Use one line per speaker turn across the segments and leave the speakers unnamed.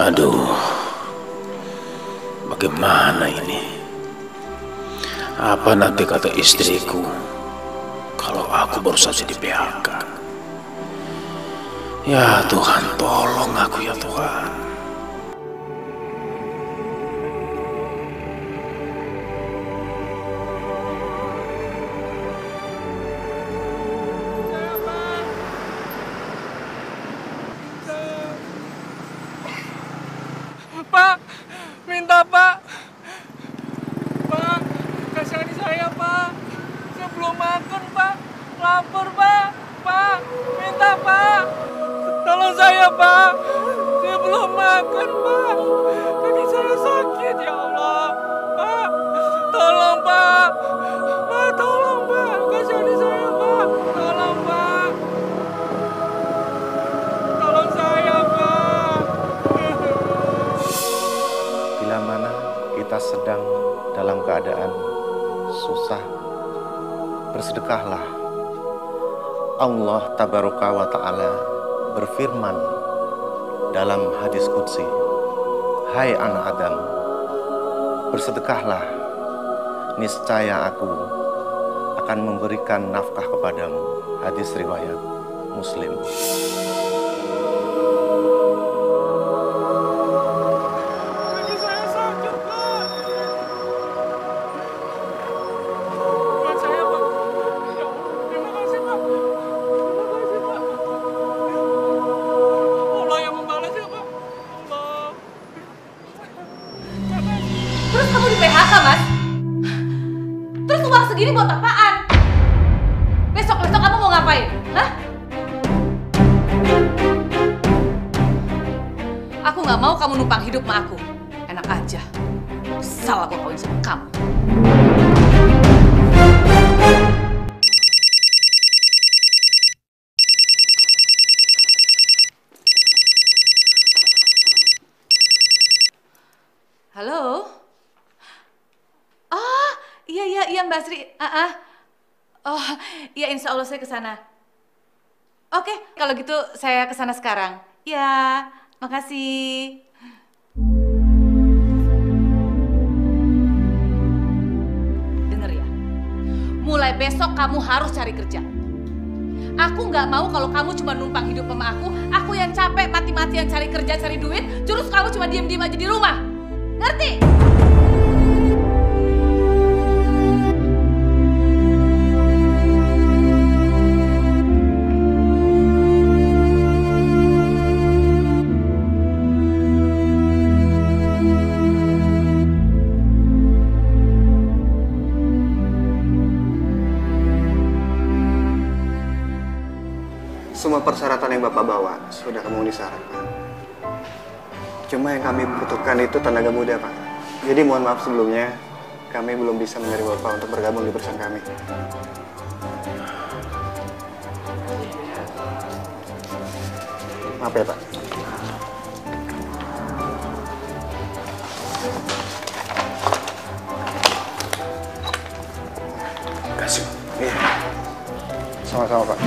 Aduh, bagaimana ini? Apa nanti kata istriku kalau aku baru saja di PHK? Ya Tuhan, tolong aku ya Tuhan.
Pak, minta Pak. Pak, kasihani saya Pak. Saya belum makan Pak. Lapar Pak. Pak, minta Pak. Tolong saya Pak. Saya belum makan Pak. Kaki saya sakit ya Allah. Pak, tolong Pak. Pak, tolong Pak. Kasihani saya Pak. Tolong Pak. Tolong saya Pak.
Bila mana kita sedang dalam keadaan susah, bersedekahlah. Allah Tabaraka wa Ta'ala berfirman dalam hadis qudsi, "Hai anak Adam, bersedekahlah, niscaya aku akan memberikan nafkah kepadamu." Hadis riwayat Muslim.
Terus kamu di PHK, Mas? Terus uang segini buat apaan? Besok-besok kamu mau ngapain? Hah? Aku nggak mau kamu numpang hidup sama aku. Enak aja. Salah aku kawin sama kamu. Halo? Oh, iya Mbak Sri. Oh, iya insya Allah saya ke sana. Oke, kalau gitu saya ke sana sekarang. Ya, makasih. Dengar ya, mulai besok kamu harus cari kerja. Aku nggak mau kalau kamu cuma numpang hidup sama aku. Aku yang capek mati-matian cari kerja, cari duit. Terus kamu cuma diem-diem aja di rumah. Ngerti?
Semua persyaratan yang Bapak bawa sudah kamu syaratkan. Cuma yang kami butuhkan itu tenaga muda, Pak. Jadi mohon maaf sebelumnya, kami belum bisa menerima Bapak untuk bergabung di perusahaan kami. Maaf ya, Pak.
Kasih.
Iya. Sama-sama, Pak.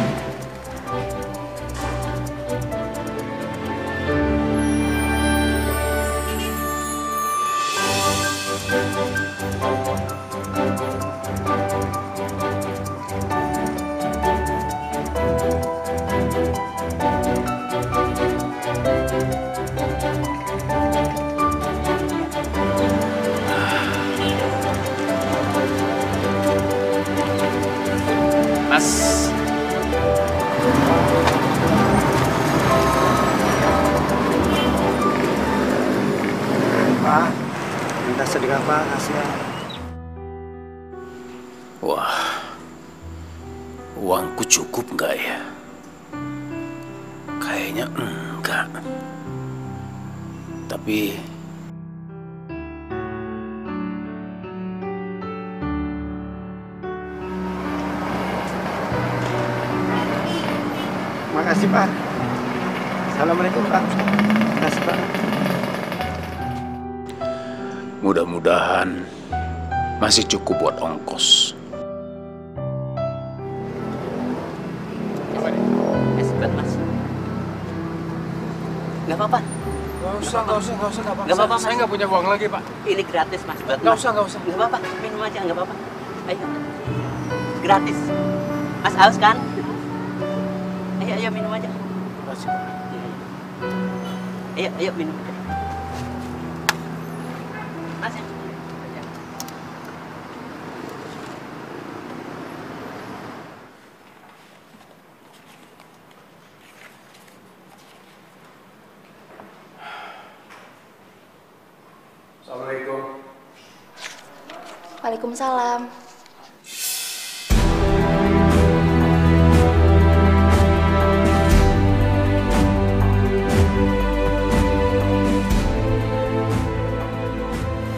Mas.
Pak, minta sedikit Pak, kasihan.
Wah, uangku cukup nggak ya? Kayaknya enggak. Tapi
makasih Pak. Assalamualaikum Pak. Makasih Pak.
mudah-mudahan masih cukup buat ongkos.
Mas. Nggak apa-apa.
Nggak usah,
Nggak apa-apa,
Saya
Mas.
nggak punya uang lagi, Pak.
Ini gratis, Mas. Buat
Nggak
Mas.
usah.
Nggak apa-apa, minum aja, nggak apa-apa. Ayo. Gratis. Mas haus kan? Ayo minum aja.
Makasih, Pak.
Ayo minum aja. Mas ya.
Assalamualaikum.
Waalaikumsalam.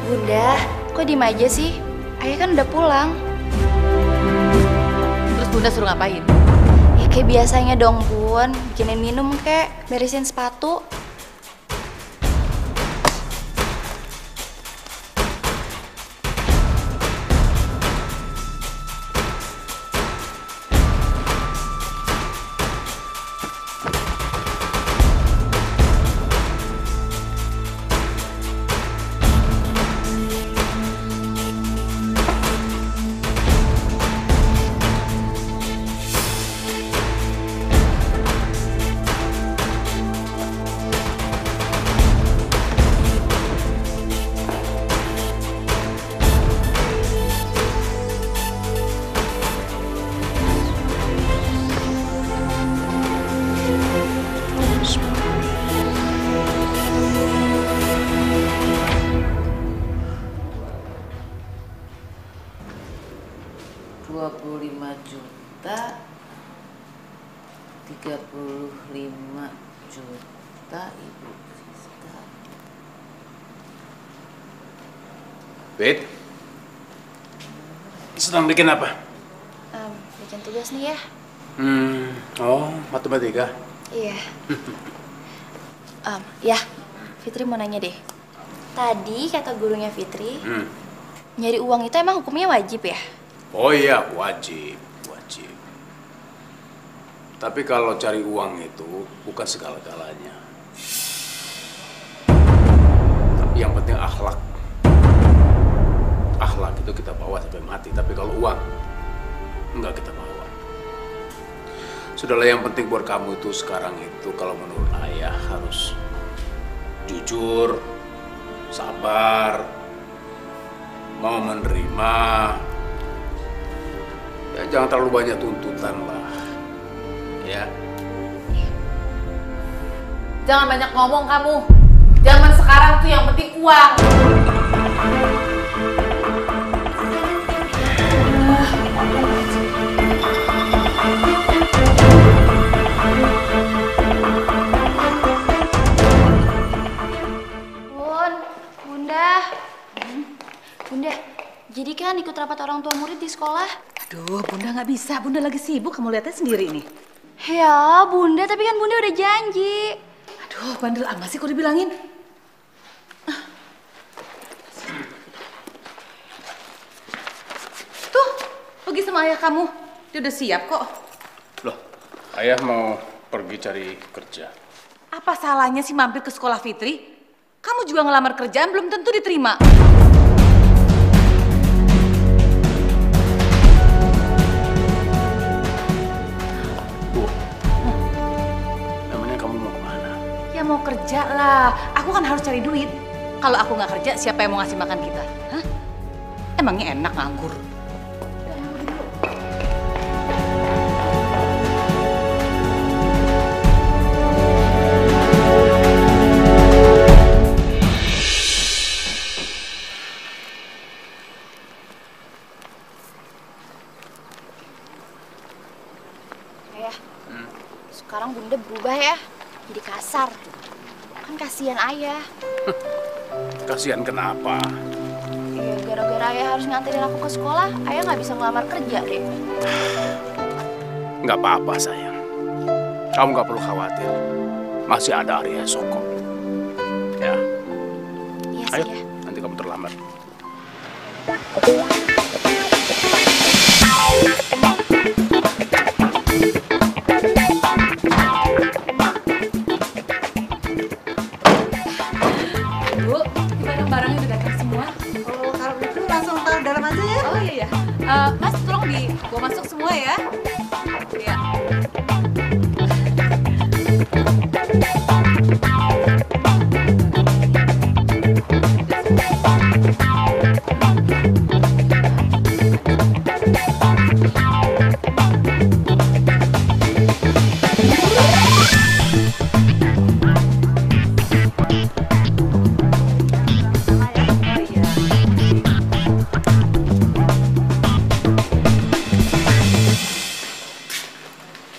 Bunda, kok diem aja sih? Ayah kan udah pulang.
Terus Bunda suruh ngapain?
Ya kayak biasanya dong, Bun. Bikinin minum kek, beresin sepatu.
Juta, 35 juta Ibu Siska.
Wait. Sedang bikin apa?
Bikin tugas nih ya.
Oh, matematika.
Iya. Ya, Fitri mau nanya deh. Tadi kata gurunya Fitri, nyari uang itu emang hukumnya wajib ya?
Oh iya, wajib. Tapi kalau cari uang itu bukan segala-galanya. Tapi yang penting akhlak. Akhlak itu kita bawa sampai mati. Tapi kalau uang, enggak kita bawa. Sudahlah, yang penting buat kamu itu sekarang itu kalau menurut ayah harus jujur, sabar, mau menerima. Ya jangan terlalu banyak tuntutan lah. Ya.
Jangan banyak ngomong kamu. Zaman sekarang tuh yang penting uang.
Bunda, jadi kan ikut rapat orang tua murid di sekolah?
Aduh, Bunda nggak bisa. Bunda lagi sibuk. Kamu lihatnya sendiri nih.
Ya, Bunda, tapi kan Bunda udah janji.
Aduh, bandel amat sih kok dibilangin. Tuh, pergi sama ayah kamu. Dia udah siap kok.
Loh, ayah mau pergi cari kerja.
Apa salahnya sih mampir ke sekolah Fitri? Kamu juga ngelamar kerjaan belum tentu diterima. Ya mau kerja lah, aku kan harus cari duit. Kalau aku nggak kerja, siapa yang mau ngasih makan kita? Hah? Emangnya enak nganggur?
Ayah, sekarang Bunda berubah ya. Jadi kasar. Kan kasihan ayah.
Kasihan kenapa?
Iya, gara-gara ayah harus nganterin aku ke sekolah, ayah nggak bisa ngelamar kerja deh.
Nggak apa-apa sayang. Kamu nggak perlu khawatir. Masih ada hari esok kok. Ya.
Iya
Ayo,
sih ya.
nanti kamu terlambat.
masuk semua ya. Ya.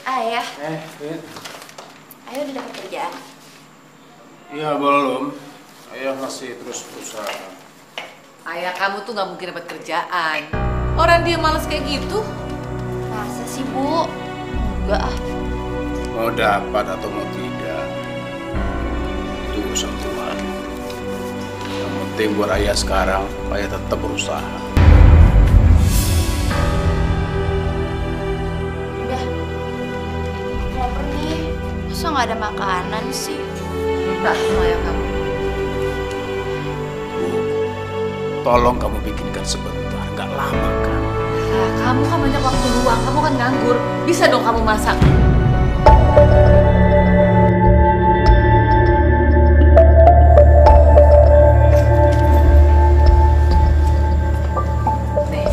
Ayah,
Fit.
ayah udah dapat kerjaan.
Iya, belum. Ayah masih terus berusaha.
Ayah kamu tuh nggak mungkin dapat kerjaan. Orang dia males kayak gitu.
Masa sih, Bu? Enggak ah.
Mau dapat atau mau tidak, itu urusan Tuhan. Yang penting buat ayah sekarang, ayah tetap berusaha.
Udah. Lapar nih. Masa nggak ada makanan sih?
Minta sama ayah kamu.
Bu, tolong kamu bikinkan sebentar, nggak lama kan?
Nah, kamu kan banyak waktu luang, kamu kan nganggur. Bisa dong kamu masak. Nih,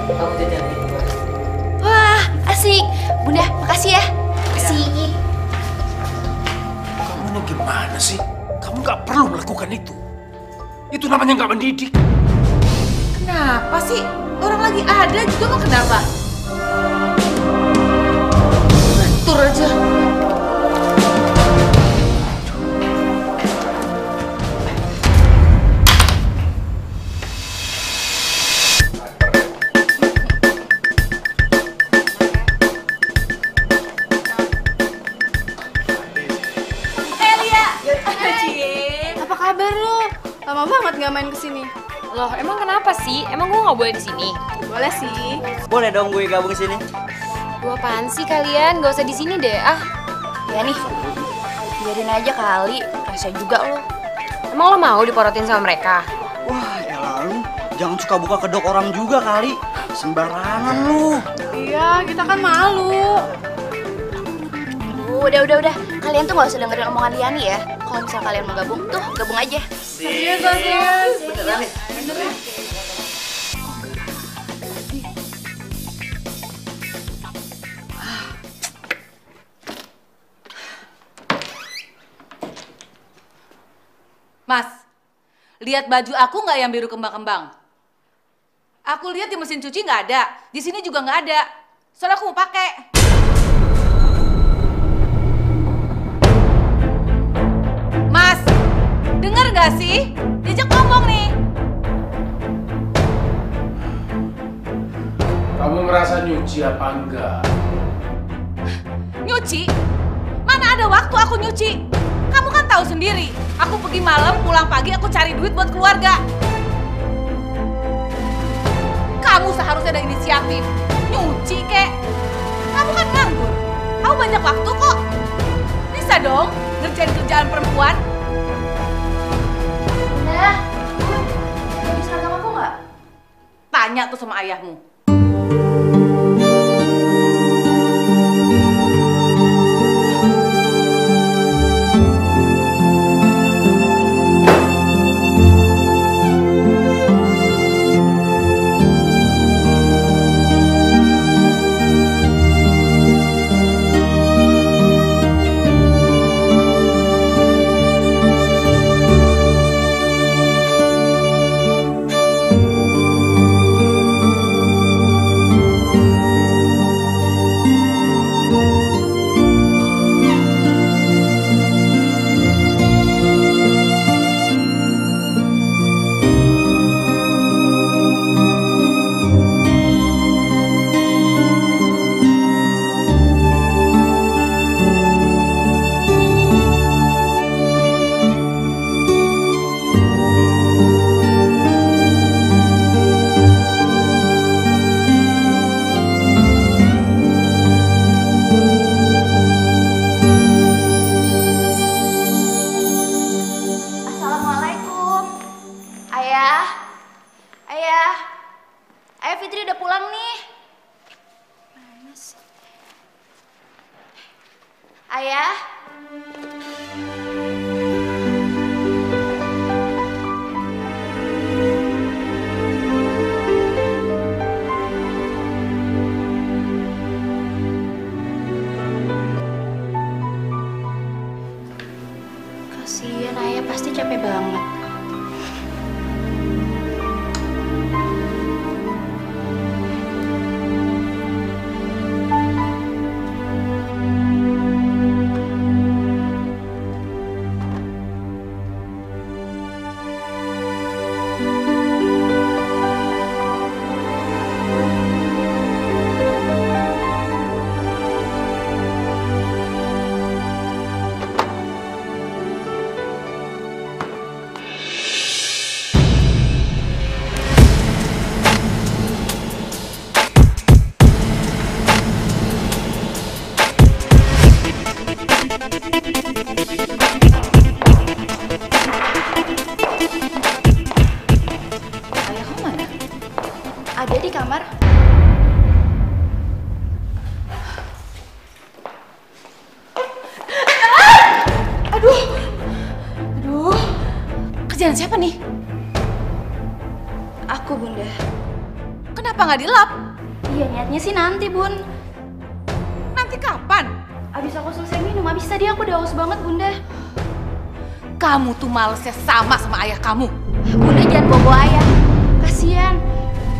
kamu jajan di luar.
Wah, asik. Bunda, makasih ya. Asik.
Kamu ini gimana sih? Kamu nggak perlu melakukan itu. Itu namanya nggak mendidik.
Kenapa sih? Orang lagi ada juga mau kenapa? Ngatur aja.
Apa kabar lo? Lama banget nggak main kesini.
Loh, emang kenapa sih? Emang gue nggak boleh di sini?
Boleh sih.
Boleh dong gue gabung sini.
Gue apaan sih kalian? Gak usah di sini deh. Ah,
Ya nih. Biarin aja kali. Rasa juga lo.
emang lo mau diporotin sama mereka?
Wah, elah lu. Jangan suka buka kedok orang juga kali. Sembarangan lu.
Iya, kita kan malu.
Udah. Kalian tuh gak usah dengerin omongan Liani ya. Kalau misal kalian mau gabung, tuh gabung aja.
Beneran nih.
Mas, lihat baju aku nggak yang biru kembang-kembang? Aku lihat di mesin cuci nggak ada, di sini juga nggak ada. Soalnya aku mau pakai. Mas, dengar nggak sih? Diajak ngomong nih.
Kamu merasa nyuci apa enggak?
Nyuci? Mana ada waktu aku nyuci? Kamu kan tahu sendiri, aku pergi malam, pulang pagi, aku cari duit buat keluarga. Kamu seharusnya ada inisiatif. Nyuci, kek. Kamu kan nganggur. Kamu banyak waktu kok. Bisa dong ngerjain kerjaan perempuan.
Bunda, mau di seragam aku nggak?
Tanya tuh sama ayahmu.
Ayah? Kasian ayah pasti capek banget. Ada di kamar.
Aduh. Kerjaan siapa nih?
Aku, Bunda.
Kenapa nggak dilap?
Iya, niatnya sih nanti, Bun.
Nanti kapan?
Abis aku selesai minum, abis tadi aku udah haus banget, Bunda.
Kamu tuh malesnya sama ayah kamu.
Bunda jangan bawa ayah. Kasian.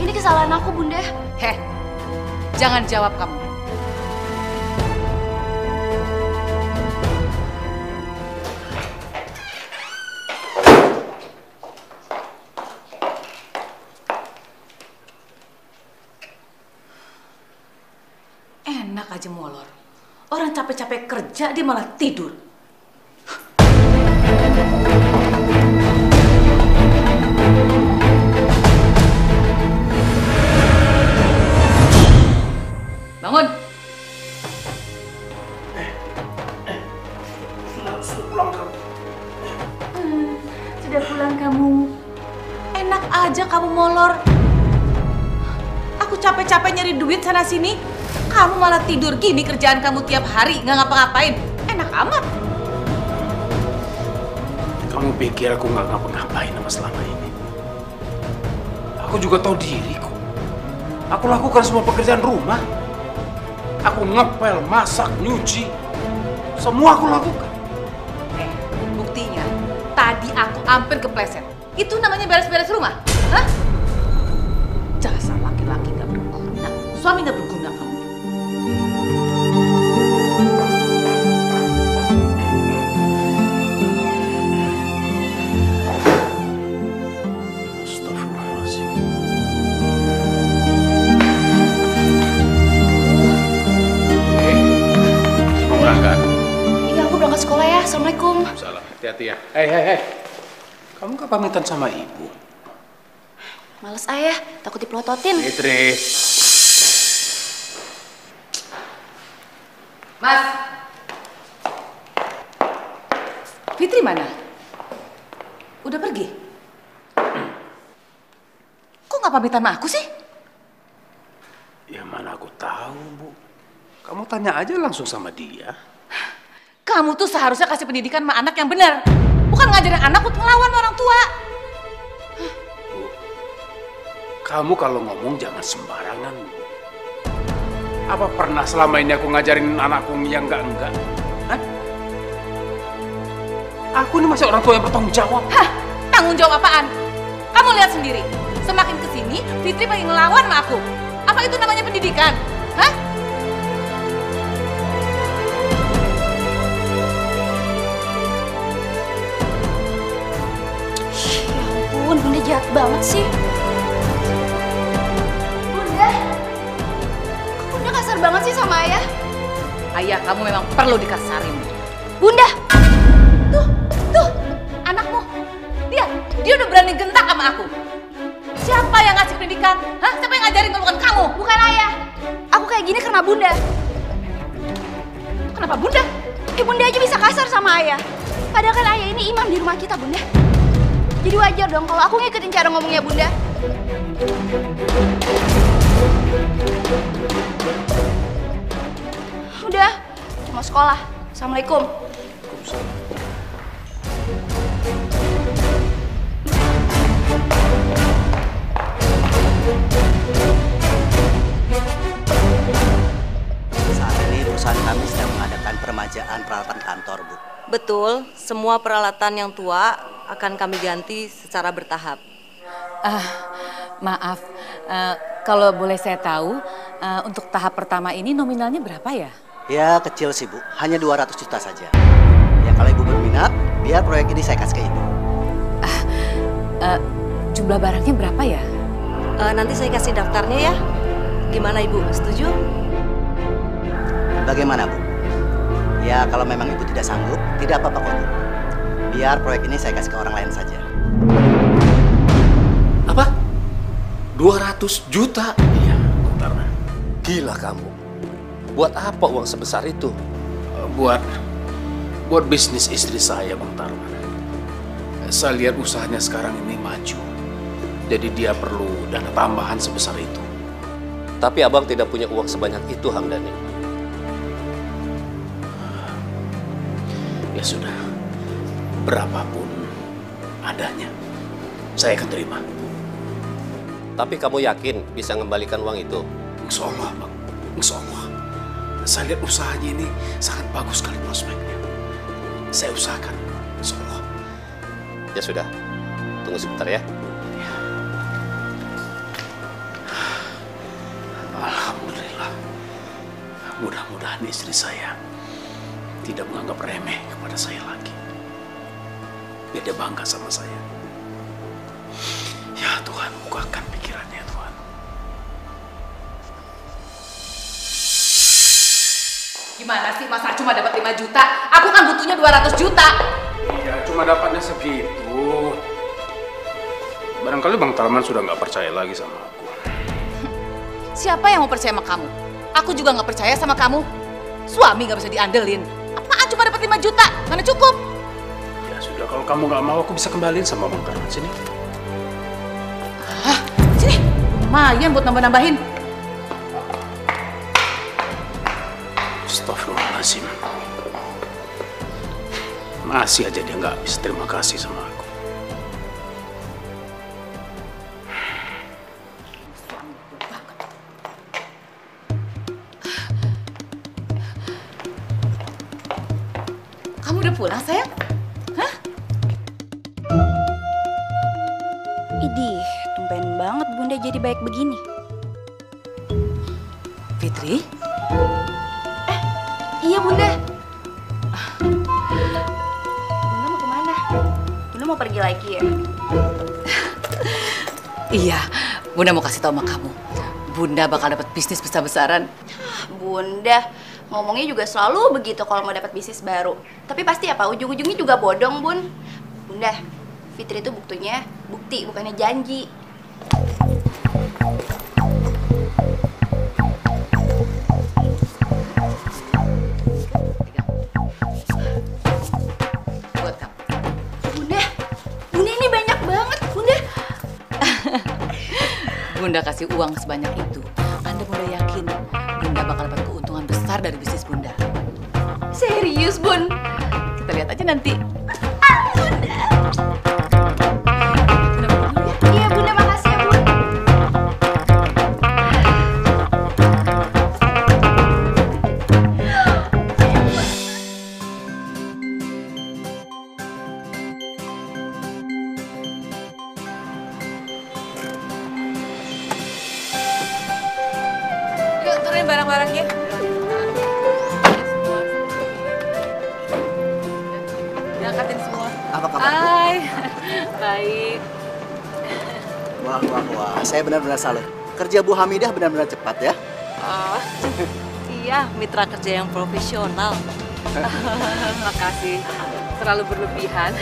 Ini kesalahan aku, Bunda.
Heh, jangan jawab kamu. Enak aja molor. Orang capek-capek kerja, dia malah tidur. Bangun.
Sudah pulang kamu.
Sudah pulang kamu. Enak aja kamu molor. Aku capek-capek nyari duit sana sini. Kamu malah tidur gini kerjaan kamu tiap hari, nggak ngapa-ngapain. Enak amat.
Kamu pikir aku nggak ngapa-ngapain sama selama ini? Aku juga tahu diriku. Aku lakukan semua pekerjaan rumah. Aku ngepel, masak, nyuci. Semua aku lakukan.
Buktinya, tadi aku hampir kepleset. Itu namanya beres-beres rumah? Hah? Dasar laki-laki nggak berguna. Suami nggak berguna kamu.
Sekolah ya, assalamualaikum.
Salam, hati-hati ya. Hei. Kamu nggak pamitan sama ibu?
Males ayah, takut dipelototin.
Fitri.
Mas. Fitri mana? Udah pergi? Kok nggak pamitan sama aku sih?
Ya mana aku tahu, Bu. Kamu tanya aja langsung sama dia.
Kamu tuh seharusnya kasih pendidikan sama anak yang benar. Bukan ngajarin anak untuk ngelawan orang tua.
Bu, kamu kalau ngomong jangan sembarangan. Apa pernah selama ini aku ngajarin anakku yang enggak? Hah? Aku ini masih orang tua yang bertanggung jawab.
Hah? Tanggung jawab apaan? Kamu lihat sendiri. Semakin kesini, Fitri pengen ngelawan sama aku. Apa itu namanya pendidikan? Hah?
Bunda jahat banget sih. Bunda kasar banget sih sama ayah.
Ayah kamu memang perlu dikasarin.
Bunda!
Tuh, anakmu. Dia udah berani gentak sama aku. Siapa yang ngasih pendidikan? Hah? Siapa yang ngajarin kalau bukan kamu?
Bukan ayah. Aku kayak gini karena Bunda.
Kenapa Bunda?
Bunda aja bisa kasar sama ayah. Padahal kan ayah ini imam di rumah kita, Bunda. Jadi wajar dong kalau aku ngikutin cara ngomongnya Bunda. Udah, cuma sekolah. Assalamualaikum.
Saat ini perusahaan kami sedang mengadakan peremajaan peralatan kantor, Bu.
Betul, semua peralatan yang tua akan kami ganti secara bertahap.
Maaf, kalau boleh saya tahu, untuk tahap pertama ini nominalnya berapa ya?
Ya kecil sih, Bu. Hanya 200 juta saja. Ya kalau Ibu berminat, biar proyek ini saya kasih ke Ibu.
Jumlah barangnya berapa ya?
Nanti saya kasih daftarnya ya. Gimana Ibu, setuju?
Bagaimana, Bu? Ya kalau memang Ibu tidak sanggup, tidak apa-apa kok, Bu. Biar proyek ini saya kasih ke orang lain saja.
Apa? 200 juta? Iya, bentar.
Gila kamu. Buat apa uang sebesar itu?
Buat bisnis istri saya, Bang Tarman. Saya lihat usahanya sekarang ini maju. Jadi dia perlu dana tambahan sebesar itu.
Tapi abang tidak punya uang sebanyak itu, Hamdani.
Ya sudah, berapapun adanya, saya akan terima.
Tapi kamu yakin bisa mengembalikan uang itu?
Insya Allah, Bang. Insya Allah. Saya lihat usahanya ini sangat bagus sekali prospeknya. Saya usahakan, insya Allah.
Ya sudah, tunggu sebentar ya.
Alhamdulillah. Mudah-mudahan istri saya tidak menganggap remeh kepada saya lagi. Biar dia bangga sama saya. Ya Tuhan, bukakan pikirannya Tuhan.
Gimana sih masa cuma dapat 5 juta? Aku kan butuhnya 200 juta.
Iya, cuma dapatnya segitu. Barangkali Bang Tarman sudah nggak percaya lagi sama aku.
Siapa yang mau percaya sama kamu? Aku juga nggak percaya sama kamu. Suami nggak bisa diandelin. Apaan cuma dapat 5 juta? Mana cukup?
Ya sudah, kalau kamu nggak mau, aku bisa kembaliin sama Bang Tarman. Sini.
Sini. Lumayan buat nambah-nambahin.
Astagfirullahaladzim. Masih aja dia nggak bisa terima kasih sama aku.
Kamu udah pulang, sayang? Hah?
Idih, tumben banget Bunda jadi baik begini.
Fitri?
Iya Bunda. Bunda mau kemana? Bunda mau pergi lagi ya?
Iya, Bunda mau kasih tahu sama kamu. Bunda bakal dapat bisnis besar-besaran.
Bunda, ngomongnya juga selalu begitu kalau mau dapat bisnis baru. Tapi pasti apa, ujung-ujungnya juga bodong, Bun. Bunda, Fitri itu bukti, bukannya janji.
Buat kamu.
Bunda ini banyak banget, Bunda.
Bunda kasih uang sebanyak itu. Anda Bunda yakin Bunda bakal dapat keuntungan besar dari bisnis Bunda.
Serius, Bun?
Kita lihat aja nanti.
Bunda. Iya, Bunda, makasih ya, Bun.
Yuk, turunin barang-barangnya. Diangkatin semua.
Apa kabar, Bu?
Hai. Baik.
Wah. Saya benar-benar salut. Kerja Bu Hamidah benar-benar cepat ya.
Oh, iya, mitra kerja yang profesional.
Makasih. Terlalu berlebihan.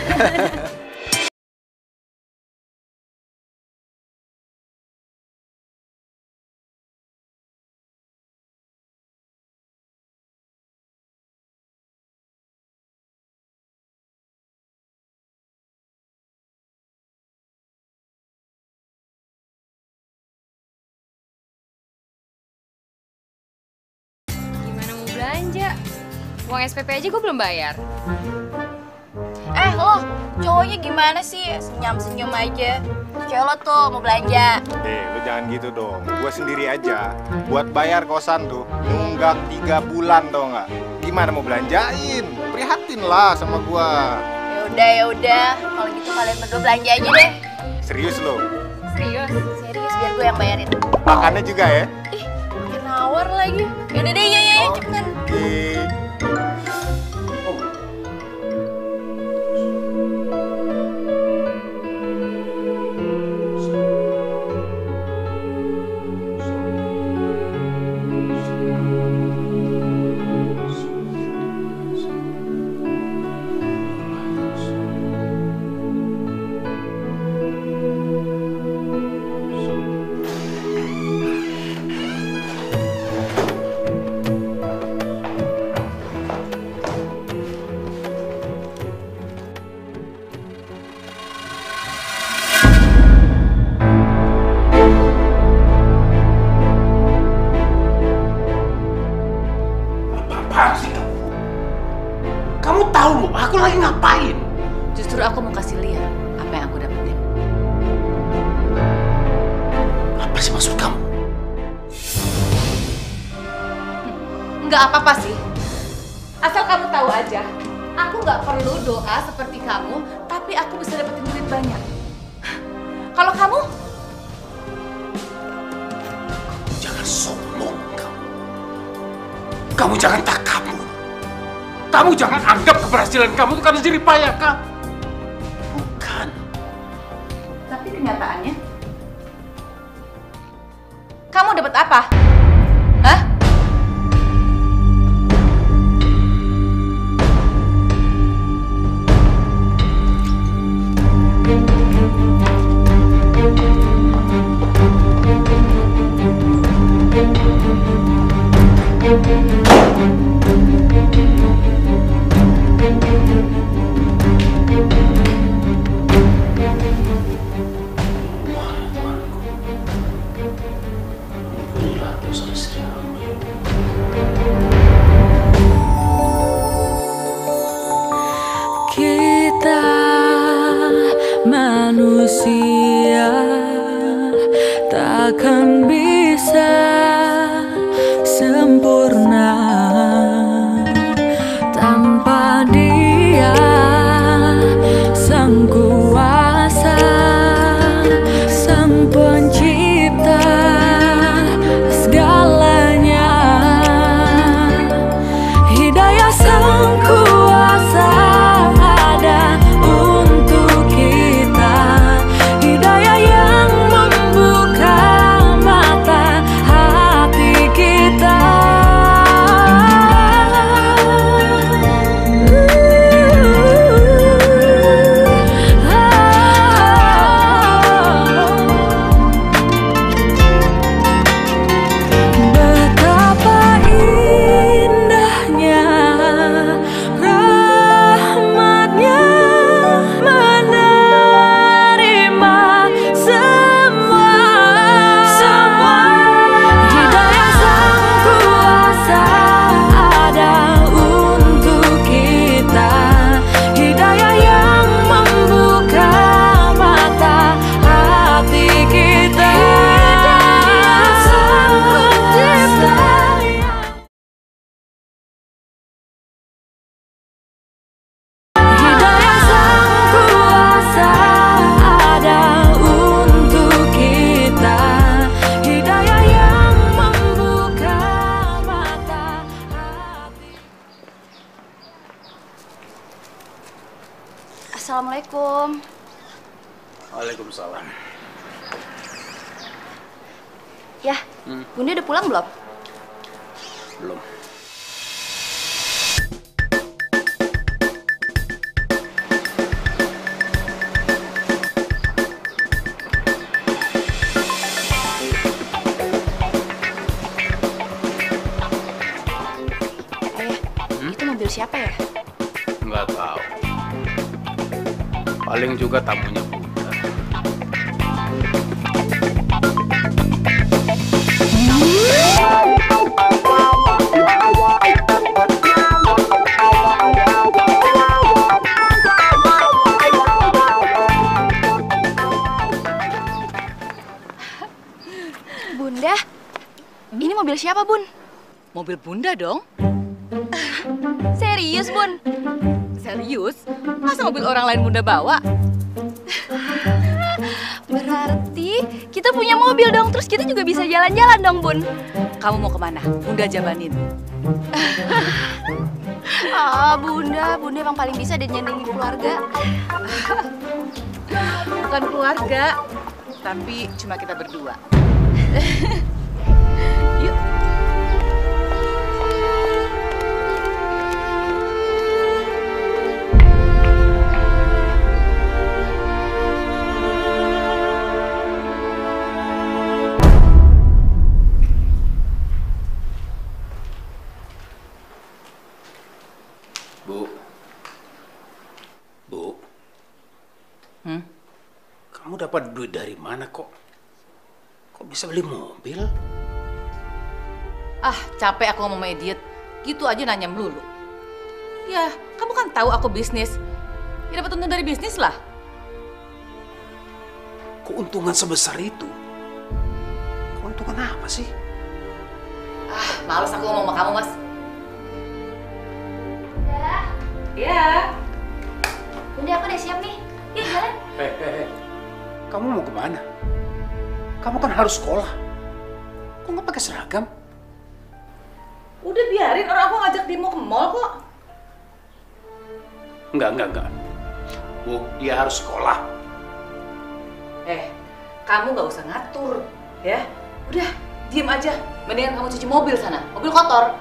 Gimana mau belanja? Uang SPP aja gue belum bayar.
Lo, cowoknya gimana sih? Senyum-senyum aja. Cewek lo tuh mau belanja.
Lu jangan gitu dong. Gue sendiri aja. Buat bayar kosan tuh, nunggak 3 bulan tau nggak? Gimana mau belanjain? Prihatin lah sama gue.
Ya udah. Kalau gitu kalian berdua belanja aja deh.
Serius lo?
Serius?
Serius, biar gue yang bayarin.
Makannya juga ya?
Ih, makin nawar lagi. Yaudah deh, ya, cepetan.
Aku lagi ngapain?
Justru aku mau kasih lihat apa yang aku dapetin.
Apa sih maksud kamu?
Nggak apa-apa sih. Asal kamu tahu aja, aku nggak perlu doa seperti kamu, tapi aku bisa dapetin duit banyak. Kalau kamu
jangan sombong kamu. Kamu jangan takabur. Kamu jangan anggap keberhasilan kamu itu karena jerih payah kamu. Bukan.
Tapi kenyataannya, kamu dapat apa? Hah?
Kita manusia takkan bisa sempurna tanpa Dia Sang Kuasa, Sang Pencipta segalanya. Hidayah Sang Kuasa ada untuk kita, hidayah yang membuka mata hati kita. Betapa indahnya rahmatnya menerima semua. Hidayah Sang Kuasa ada untuk kita, hidayah yang membuka mata hati kita. Sang Pencipta. Hidayah Sang Kuasa ada untuk kita, hidayah yang membuka mata hati.
Assalamualaikum.
Waalaikumsalam.
Ya, Bunda udah pulang belum?
Belum.
Ayah, itu mobil siapa ya?
Nggak tahu. Paling juga tamunya Bunda.
Mobil Bunda dong.
Serius, Bun?
Serius? Masa mobil orang lain Bunda bawa?
Berarti kita punya mobil dong, terus kita juga bisa jalan-jalan dong, Bun.
Kamu mau kemana? Bunda jabanin.
Bunda emang paling bisa dan nyandingin keluarga.
Bukan keluarga, tapi cuma kita berdua. Yuk.
Bu, kamu dapat duit dari mana kok? Kok bisa beli mobil?
Capek aku ngomong edit. Gitu aja nanya melulu. Ya, kamu kan tahu aku bisnis. Ya dapat untung dari bisnis lah.
Keuntungan sebesar itu? Keuntungan apa sih?
Males aku ngomong sama kamu, Mas.
Bunda.
Ya.
Bunda, aku udah siap nih. Yuk, jalan.
Kamu mau kemana? Kamu kan harus sekolah. Kok nggak pakai seragam?
Udah biarin, orang aku ngajak dia mau ke mall kok.
Enggak. Bu, dia harus sekolah.
Kamu nggak usah ngatur, ya. Udah, diem aja. Mendingan kamu cuci mobil sana, mobil kotor.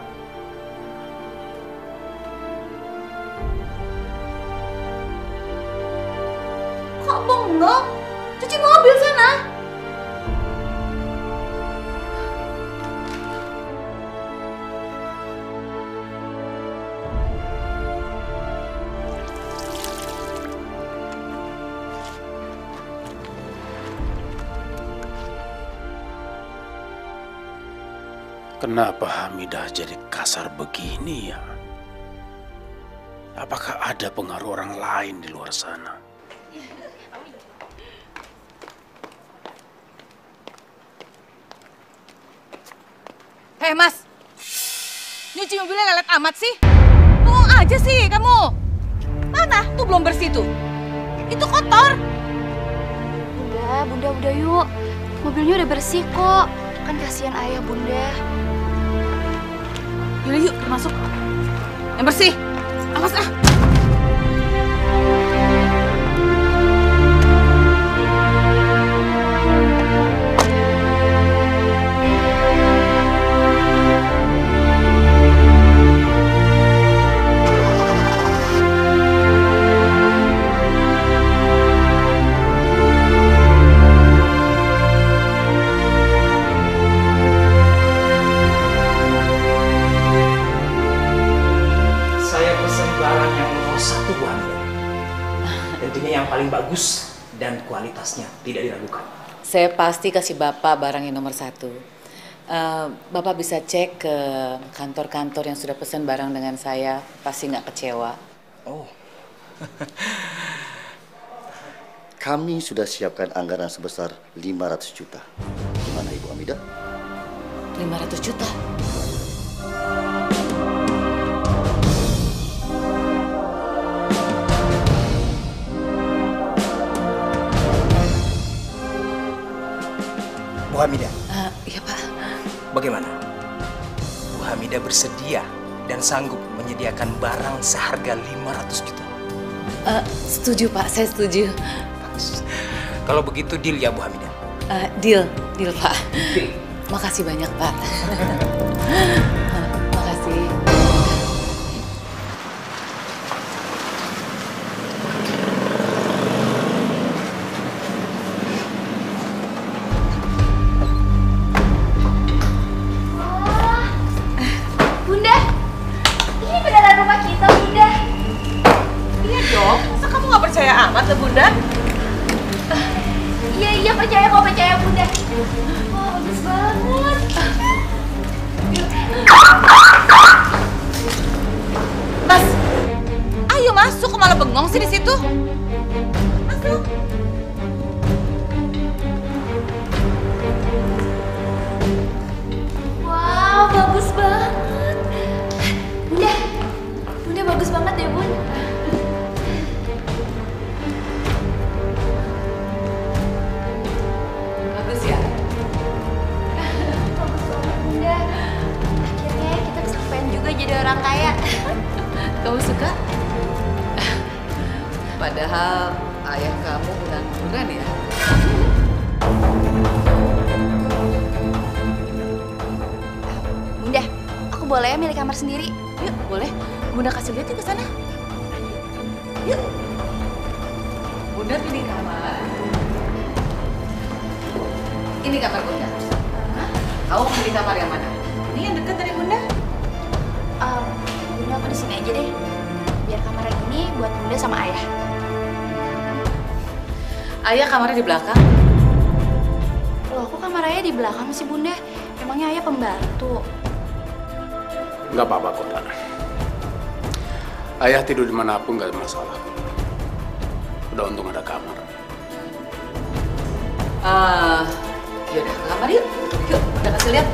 Kok bengong? Cuci mobil sana.
Kenapa Hamidah jadi kasar begini ya? Apakah ada pengaruh orang lain di luar sana?
Hei Mas, nyuci mobilnya lelet amat sih. Ngomong aja sih kamu. Mana? Tuh belum bersih tuh. Itu kotor.
Bunda udah yuk. Mobilnya udah bersih kok. Kan kasihan ayah, Bunda.
Yuk, masuk. Yang bersih. Awas ah.
Tentunya yang paling bagus dan kualitasnya tidak diragukan.
Saya pasti kasih Bapak barang yang nomor 1. Bapak bisa cek ke kantor-kantor yang sudah pesan barang dengan saya, pasti nggak kecewa.
Oh, kami sudah siapkan anggaran sebesar 500 juta. Gimana Ibu Hamidah?
500 juta?
Bu Hamidah.
Iya Pak.
Bagaimana? Bu Hamidah bersedia dan sanggup menyediakan barang seharga 500 juta?
Setuju Pak, saya setuju.
Bagus. Kalau begitu deal ya Bu Hamidah?
Deal Pak. Deal. Makasih banyak Pak. Makasih.
Mata Bunda?
Iya percaya Bunda. Wah, bagus banget.
Mas, ayo masuk, kok malah bengong sih di situ? Masuk.
Wow, bagus banget. orang kaya.
Kamu suka? Padahal ayah kamu pengangguran ya.
Bunda, aku boleh ya milih kamar sendiri?
Yuk, boleh. Bunda kasih lihat yuk ke sana. Yuk. Bunda pilih kamar. Ini kamar Bunda. Hah? Kamu pilih kamar yang mana? Ini yang dekat dari Bunda.
Bunda, aku di sini aja deh. Biar kamar yang ini buat Bunda sama Ayah.
Ayah kamarnya di belakang.
Loh, kok kamar Ayah di belakang sih Bunda? Emangnya Ayah pembantu?
Nggak apa-apa kok, Tana. Ayah tidur dimanapun nggak ada masalah. Udah untung ada kamar.
Yaudah, ke kamar yuk. Yuk, udah kasih lihat.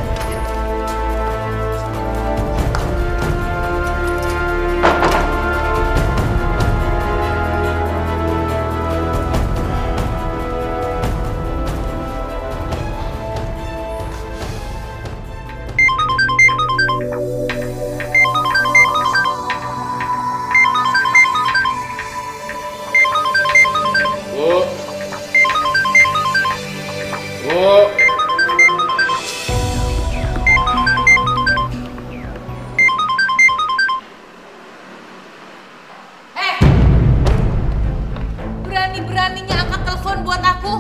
Berani-beraninya angkat telepon buat aku.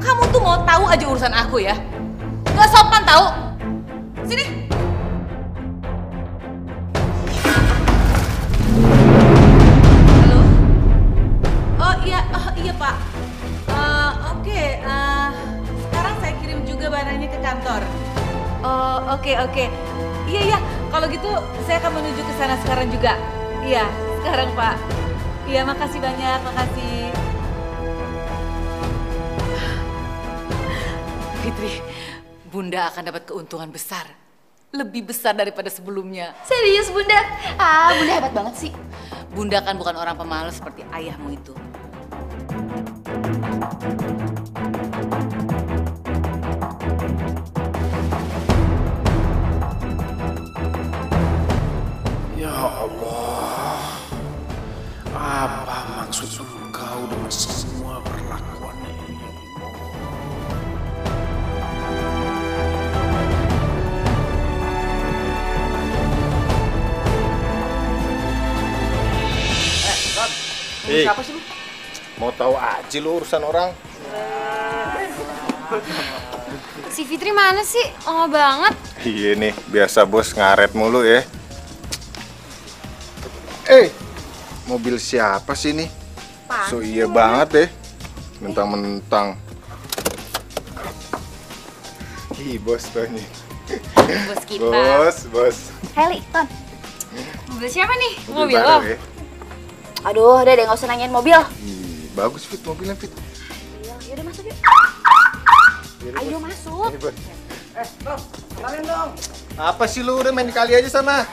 Kamu tuh mau tahu aja urusan aku ya? Gak sopan tahu. Sini. Halo. Oh iya Pak. Oke. Sekarang saya kirim juga barangnya ke kantor. Oh oke. Iya. Kalau gitu saya akan menuju ke sana sekarang juga. Iya, sekarang Pak. Iya, makasih banyak, makasih. Fitri, Bunda akan dapat keuntungan besar. Lebih besar daripada sebelumnya.
Serius Bunda? Bunda hebat banget sih.
Bunda kan bukan orang pemalas seperti ayahmu itu.
Ya Allah. Apa maksud engkau dengan semua perlakuan ini?
Siapa sih lu? Mau tahu aja lu urusan orang.
Si Fitri mana sih? Lama banget.
Iya nih, biasa bos ngaret mulu ya. Mobil siapa sih nih? So iya banget deh. Mentang-mentang. Ih, bos tuh nih.
Bos kita.
Bos.
Heli, Ton.
Mobil siapa nih?
Mobil baru ya.
Aduh, udah deh, nggak usah nanyain mobil.
Bagus Fit, mobilnya Fit.
Yaudah masuk yuk. Ayo masuk.
Tom, kenalin dong. Apa sih lu, udah main di kali aja sana.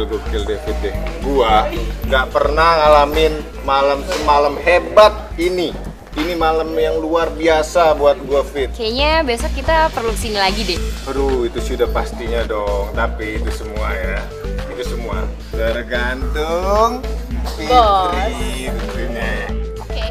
Gokil David deh. Gua nggak pernah ngalamin malam semalam hebat ini. Ini malam yang luar biasa buat gua, Fit.
Kayaknya besok kita perlu kesini lagi deh.
Aduh, itu sudah pastinya dong. Tapi itu semua ya, itu semua tergantung Fitri tentunya.
Oke.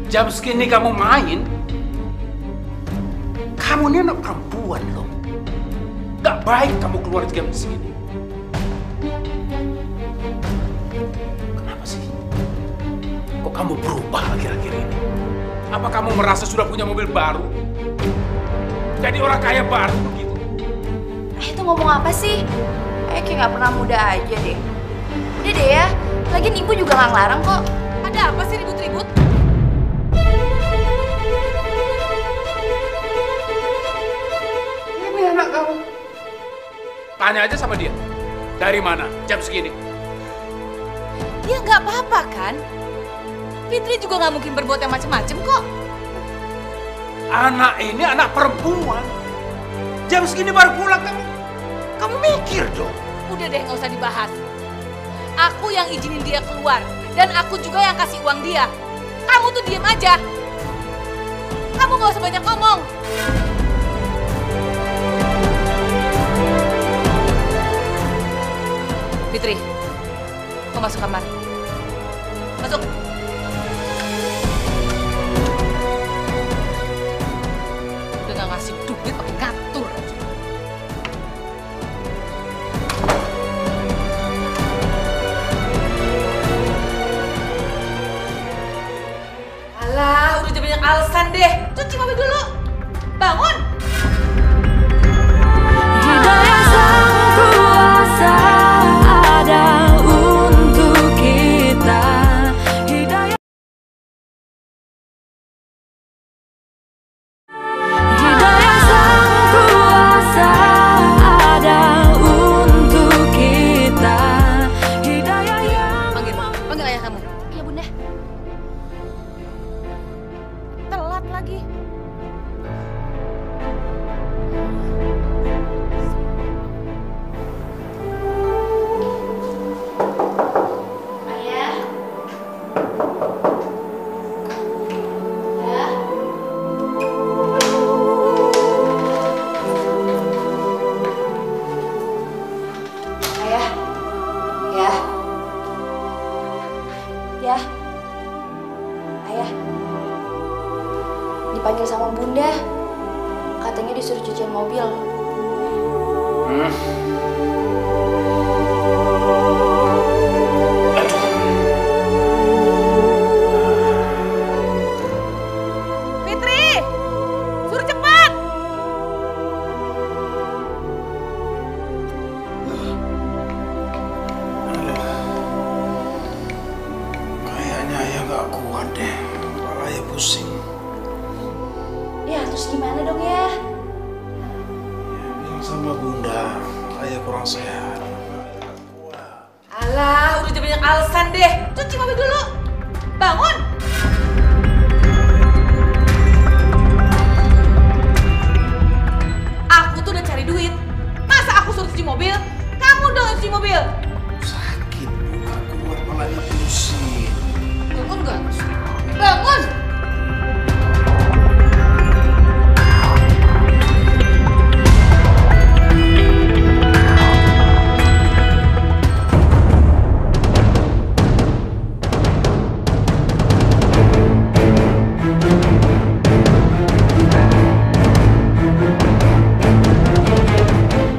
Jam segini kamu main? Kamu ini anak perempuan loh. Gak baik kamu keluar jam segini. Kenapa sih? Kok kamu berubah akhir-akhir ini? Apa kamu merasa sudah punya mobil baru? Jadi orang kaya baru begitu?
Itu ngomong apa sih? Kayak gak pernah muda aja deh. Udah deh ya, lagian ibu juga gak ngelarang kok.
Ada apa sih ribut-ribut?
Ini anak kamu. Tanya aja sama dia. Dari mana jam segini?
Ya nggak apa-apa kan? Fitri juga nggak mungkin berbuat yang macem-macem kok.
Anak ini anak perempuan. Jam segini baru pulang kamu mikir dong.
Udah deh, nggak usah dibahas. Aku yang izinin dia keluar dan aku juga yang kasih uang dia. Kamu tuh diem aja. Kamu nggak usah banyak ngomong. Fitri, kau masuk kamar. Masuk. Udah nggak ngasih duit, pakai ngatur aja. Alah, udah banyak alasan deh. Cuci mobil dulu. Bangun.
Hidayah sang kuasa ada untuk kita. Hidayah sang kuasa ada untuk kita. Hidayah yang
Panggil ayah kamu.
Iya bunda.
Telat lagi.
Ayah. Ayah. Ayah. Ya. Ayah. Dipanggil sama bunda. Katanya disuruh cuciin mobil.
Fitri, suruh cepat.
Kayaknya ayah gak kuat deh. Kepala ayah pusing.
Ya terus gimana dong ya?
Bilang sama bunda, ayah kurang sehat.
Alah, udah banyak alasan deh. Cuci mobil dulu. Bangun. Aku tuh udah cari duit. Masa aku suruh cuci mobil? Kamu dong yang cuci mobil.
Sakit, bukan kuat, kepalanya pusing.
Bangun gak? Bangun.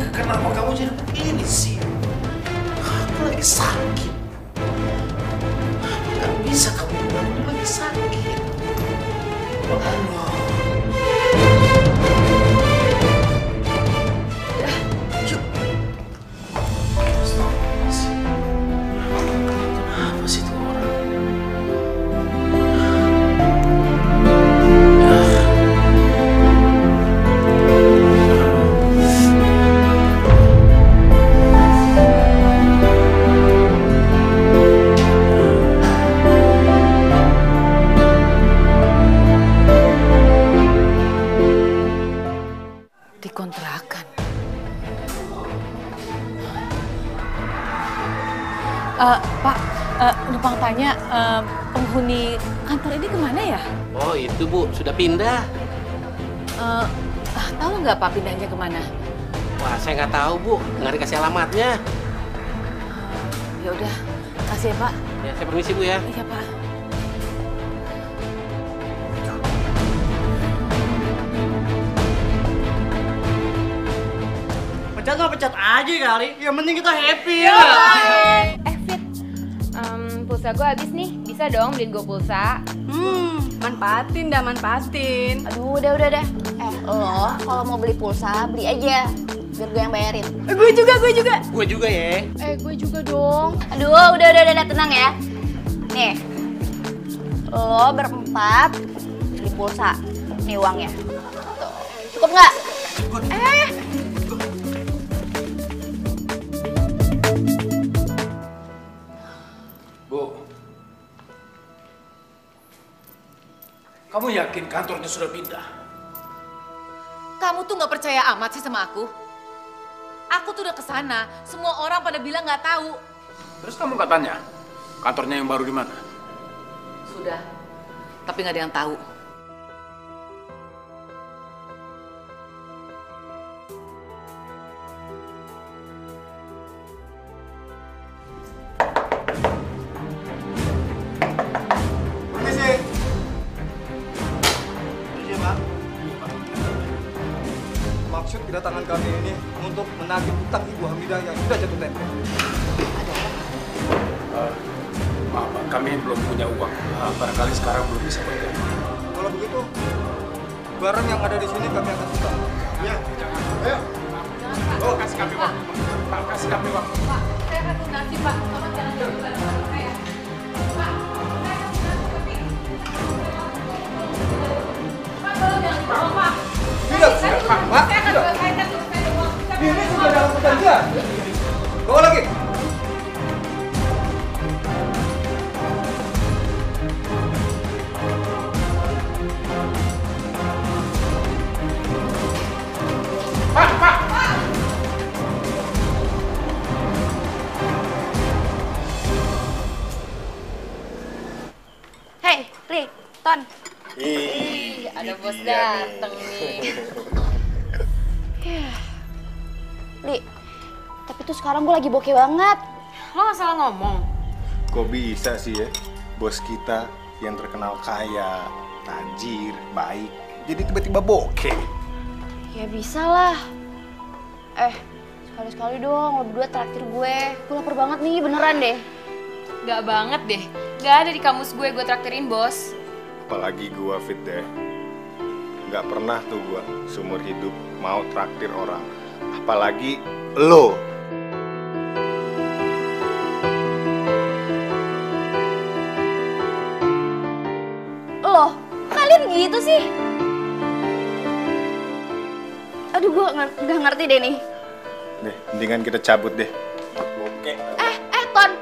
Kenapa kamu jadi begini sih? Aku lagi sakit. Gak bisa kamu bilang aku lagi sakit. Ya Allah. Yuk. Kenapa sih tuh orang?
Di kontrakan. Pak, numpang tanya, penghuni kantor ini kemana ya?
Oh itu Bu, sudah pindah.
Tahu nggak Pak pindahnya kemana?
Wah saya nggak tahu Bu, nggak dikasih alamatnya.
Ya udah, kasih ya Pak.
Ya saya permisi Bu ya.
Iya Pak.
pecat mah pecat aja kali. Yang penting kita happy
Yo,
ya.
Fit, pulsa gue habis nih. Bisa dong beliin gue pulsa?
Manfaatin dah, manfaatin.
Aduh, udah. Lo kalau mau beli pulsa, beli aja. Biar gue yang bayarin.
Gue juga.
Gue juga ya.
Gue juga dong.
Aduh, udah, tenang ya. Nih, lo berempat beli pulsa. Nih uangnya. Tuh. Cukup nggak?
Bu, kamu yakin kantornya sudah pindah?
Kamu tuh nggak percaya amat sih sama aku? Aku tuh udah kesana, semua orang pada bilang nggak tahu.
Terus kamu nggak tanya kantornya yang baru di mana?
Sudah, tapi nggak ada yang tahu.
Permisi. Iya, Pak. Maksud kedatangan kami ini untuk menagih utang Ibu Hamidah yang sudah jatuh tempo.
Maaf, Pak, kami belum punya uang. Barangkali sekarang belum bisa bayar.
Kalau begitu, barang yang ada di sini kami akan sita.
Ya, jangan. Ayo. Oh, kasih kami uang. Pak, kasih kami uang.
Pak, saya akan lunasi, Pak. Tolong jangan ganggu barang saya. Pak, saya akan lunasi, Pak, tolong jangan dibawa, Pak.
Tidak, Pak.
Saya akan selesaikan uang.
Ini sudah dalam perjanjian. Bawa lagi.
Hei, Ri, Ton.
Ada bos dateng nih.
Li, tapi tuh sekarang gue lagi bokeh banget.
Lo nggak salah ngomong.
Kok bisa sih ya, bos kita yang terkenal kaya, tajir, baik, jadi tiba-tiba bokeh.
Ya bisa lah. Sekali-sekali dong, lo berdua traktir gue. Gue lapar banget nih, beneran deh.
Gak banget deh. Gak ada di kamus gue traktirin, bos.
Apalagi gua Fit deh. Nggak pernah tuh gua seumur hidup mau traktir orang. Apalagi lo.
Loh, kalian gitu sih? Aduh, gue nggak ngerti deh nih.
Deh, mendingan kita cabut deh. Oke.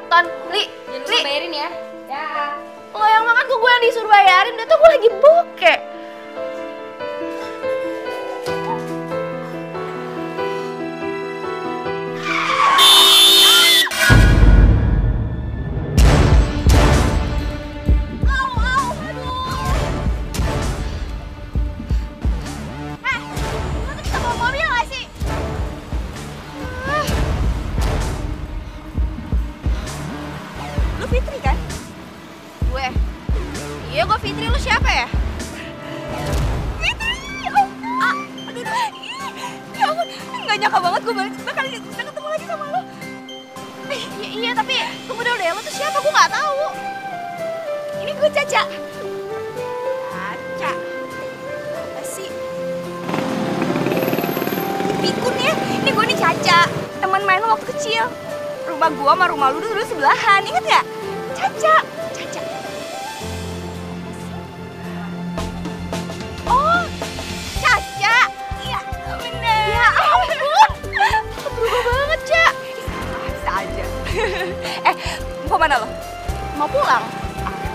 Ton, Li.
Jangan bayarin ya. Ya.
Lo yang makan kok gue yang disuruh bayarin, udah tuh gue lagi bokeh. Lu Fitri kan? Gue. Iya, gue Fitri. Lu siapa ya? Fitri! Aduh. Ya ampun, gak nyangka banget gue bakal bisa ketemu lagi sama lo. Iya, tapi tunggu dulu deh. Lo tuh siapa? Gue gak tahu. Ini gue Caca. Caca? Apa sih? Pikun ya. Ini gue nih Caca. Teman main lo waktu kecil. Rumah gua sama rumah lu dulu sebelahan, inget gak? Caca. Oh, Caca. Iya, bener. Ya ampun. Berubah banget, Ca. Bisa aja. Mau mana lo? Mau pulang?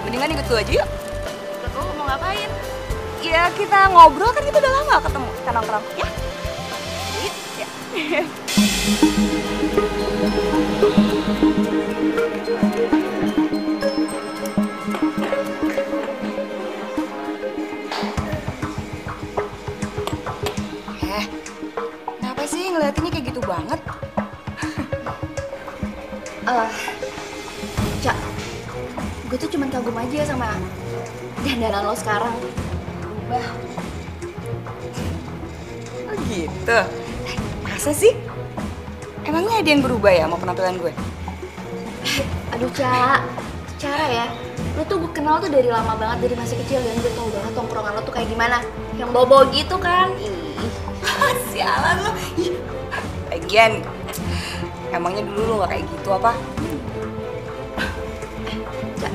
Mendingan ikut gue aja yuk. Ikut lo mau ngapain? Ya kita ngobrol, kan kita udah lama gak ketemu. Kita nongkrong, ya? Ya.
Kenapa sih ngeliatinnya kayak gitu banget?
Cak, gue tuh cuman kagum aja sama dandanan lo sekarang. Berubah.
Oh gitu? Masa sih?
Emangnya ada yang berubah ya sama penampilan gue?
Aduh, Ca. Cara ya, lu tuh gue kenal tuh dari lama banget, dari masih kecil. Dan gue tau banget tongkrongan lo tuh kayak gimana. Yang bobo gitu kan. Ih,
sialan lo. Lagian, emangnya dulu lu gak kayak gitu apa?
Ca,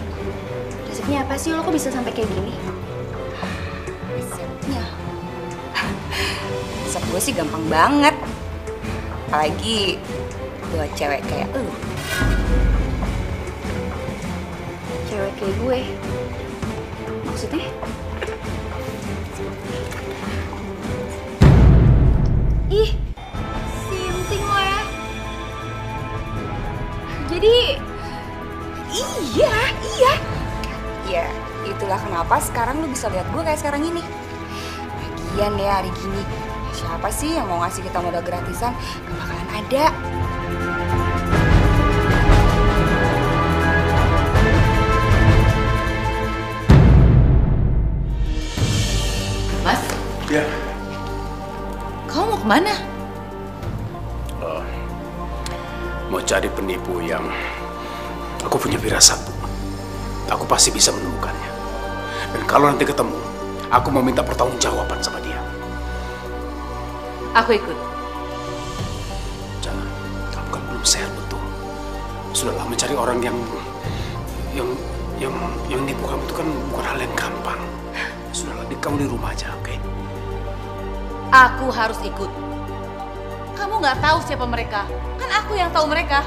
resepnya apa sih? Lo kok bisa sampai kayak gini?
Resepnya? Resep gue sih gampang banget. Apalagi buat cewek kayak lu.
Cewek kayak gue? Maksudnya? Ih, sinting lo ya. Jadi,
iya. Ya, itulah kenapa sekarang lu bisa lihat gue kayak sekarang ini. Lagian ya hari gini, siapa sih yang mau ngasih kita modal gratisan? Gak bakalan ada.
Mas?
Ya.
Kamu mau kemana?
Mau cari penipu yang aku punya firasat, Bu. Aku pasti bisa menemukannya. Dan kalau nanti ketemu, aku mau minta pertanggungjawaban sama dia.
Aku ikut.
Jangan, kamu kan belum sehat betul. Sudahlah, mencari orang yang nipu kamu itu kan bukan hal yang gampang. Sudahlah, kamu di rumah aja, oke?
Aku harus ikut. Kamu nggak tahu siapa mereka. Kan aku yang tahu mereka.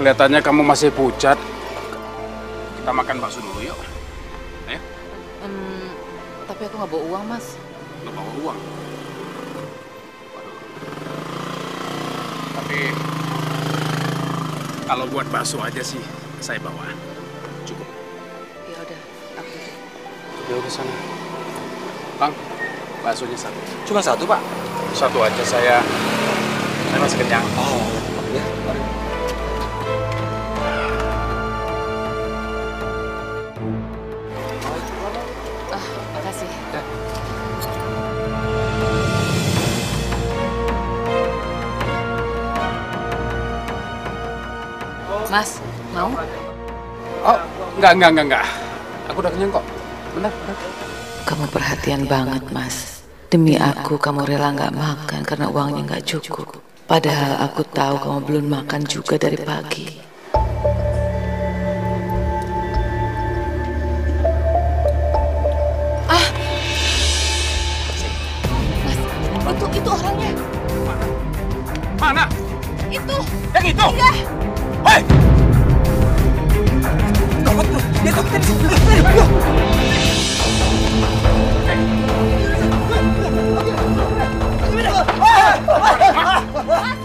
Kelihatannya kamu masih pucat. Kita makan bakso dulu yuk. Ayo.
Tapi aku nggak bawa uang, Mas.
Nggak bawa uang? Waduh. Tapi kalau buat bakso aja sih saya bawa. Cukup.
Ya udah, aku.
Ya udah sana. Bang, baksonya satu.
Cuma satu, Pak?
Satu aja saya masih kenyang.
Oh, ya. Mari.
Makasih.
Ya.
Mas, mau?
Oh, enggak. Aku udah kenyang kok. Benar.
Kamu perhatian banget, Mas. Demi aku, kamu rela nggak makan karena uangnya nggak cukup. Padahal aku tahu kamu belum makan juga dari pagi. Mas, itu orangnya.
Mana?
Itu.
Yang itu?
Iya.
Hei!
Dia tuh kita di sini.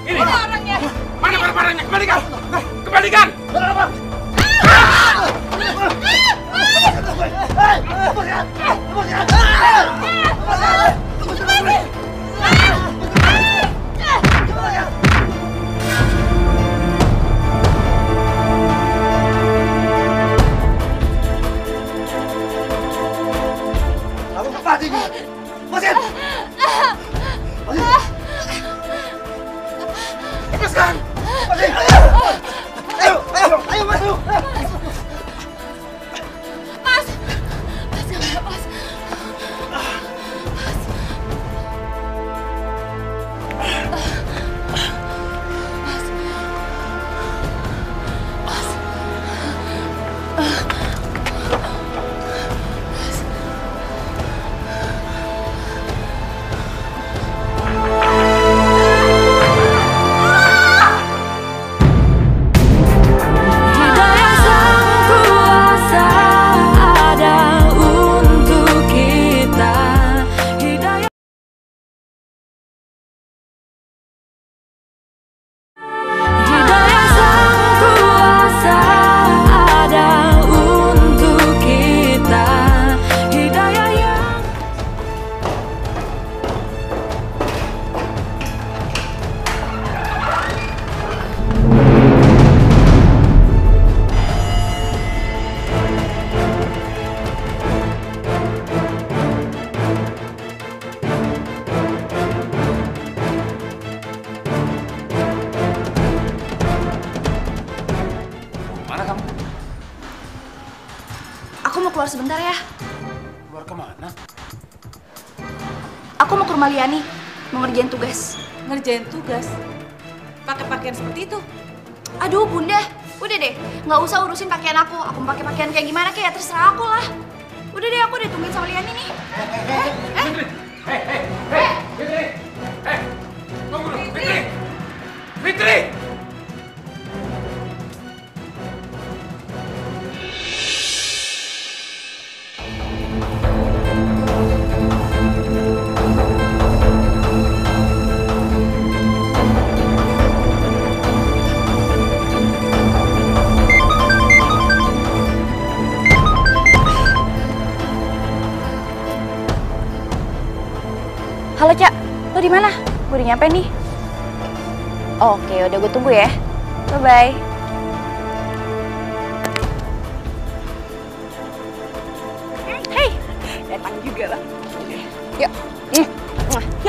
Ini orangnya. Mana barang-barangnya? Kembalikan. Kembalikan. Lepaskan! Ayo masuk!
Mas, jangan, Mas.
keluar sebentar ya.
Keluar kemana?
Aku mau ke rumah Liani, mau ngerjain tugas.
Ngerjain tugas? Pakai pakaian seperti itu?
Aduh Bunda, udah deh, nggak usah urusin pakaian aku. Aku mau pakai pakaian kayak gimana kayak terserah aku lah. Udah deh, aku ditungguin sama Liani nih.
Tunggu dulu, Fitri! Fitri!
Halo Cak, lo di mana? Gue udah nyampe nih. Oke, udah gue tunggu ya. Bye-bye. Hey, datang juga lah. Yuk. Yuk, yuk.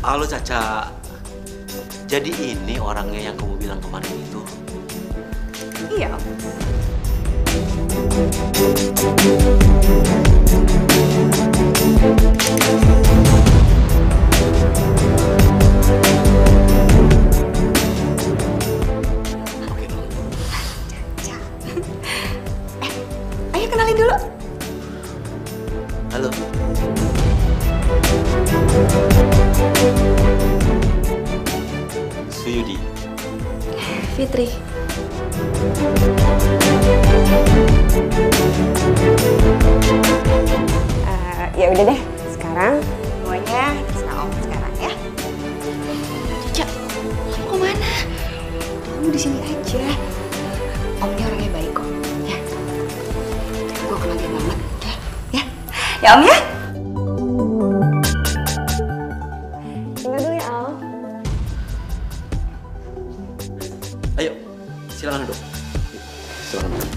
Halo Caca, jadi ini orangnya yang kamu bilang kemarin itu?
Iya. Ayo kenalin dulu.
Halo. Suyudi.
Fitri.
Ya udah deh, sekarang semuanya terserah Om sekarang ya.
Cak, kamu kemana?
Kamu di sini aja. Om ini orangnya baik kok. Ya. Gue kenalin banget. Ya. Ya Om ya. Tinggal dulu ya Om.
Ayo, silakan duduk. Silakan duduk.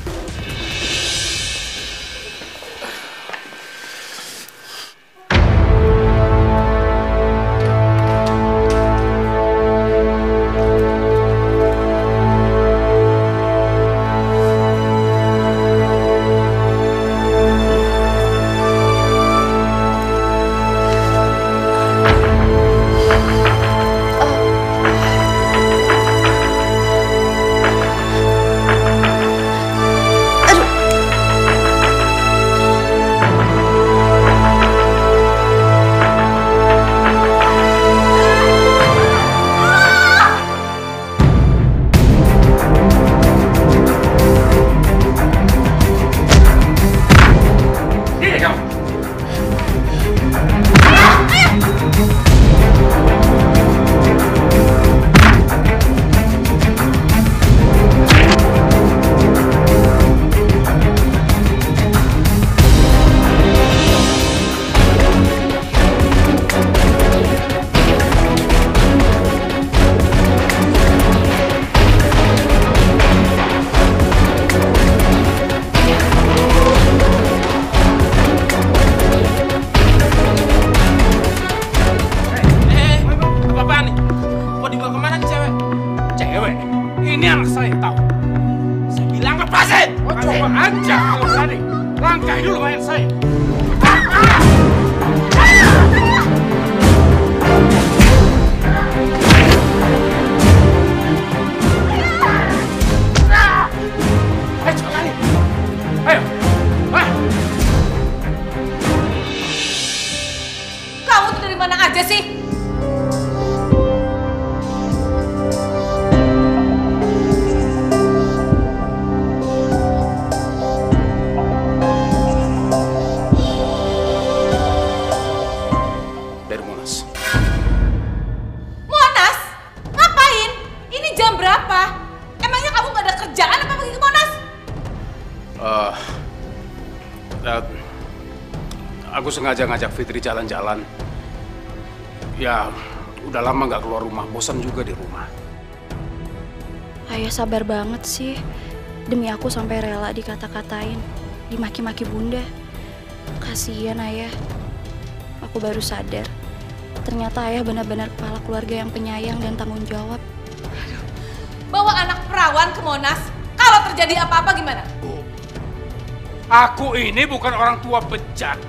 Ini anak saya, tahu? Saya bilang lepasin! Coba aja kalau berani. Langkai dulu main saya. Ayo, coba lari. Ayo.
Kamu tuh dari mana aja sih?
Aku sengaja ngajak Fitri jalan-jalan. Ya, udah lama nggak keluar rumah, bosan juga di rumah.
Ayah sabar banget sih. Demi aku sampai rela dikata-katain, dimaki-maki bunda. Kasihan ayah. Aku baru sadar. Ternyata ayah benar-benar kepala keluarga yang penyayang dan tanggung jawab.
Bawa anak perawan ke Monas, kalau terjadi apa-apa gimana?
Aku ini bukan orang tua bejat.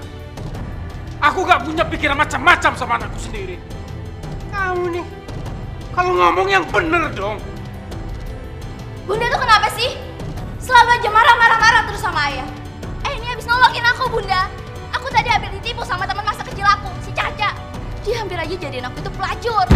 Aku gak punya pikiran macam-macam sama anakku sendiri. Kamu nih, kalau ngomong yang bener dong.
Bunda tuh kenapa sih? Selalu aja marah-marah terus sama ayah. Ini habis nolongin aku, Bunda. Aku tadi hampir ditipu sama teman masa kecil aku, si Caca. Dia hampir aja jadiin aku itu pelacur.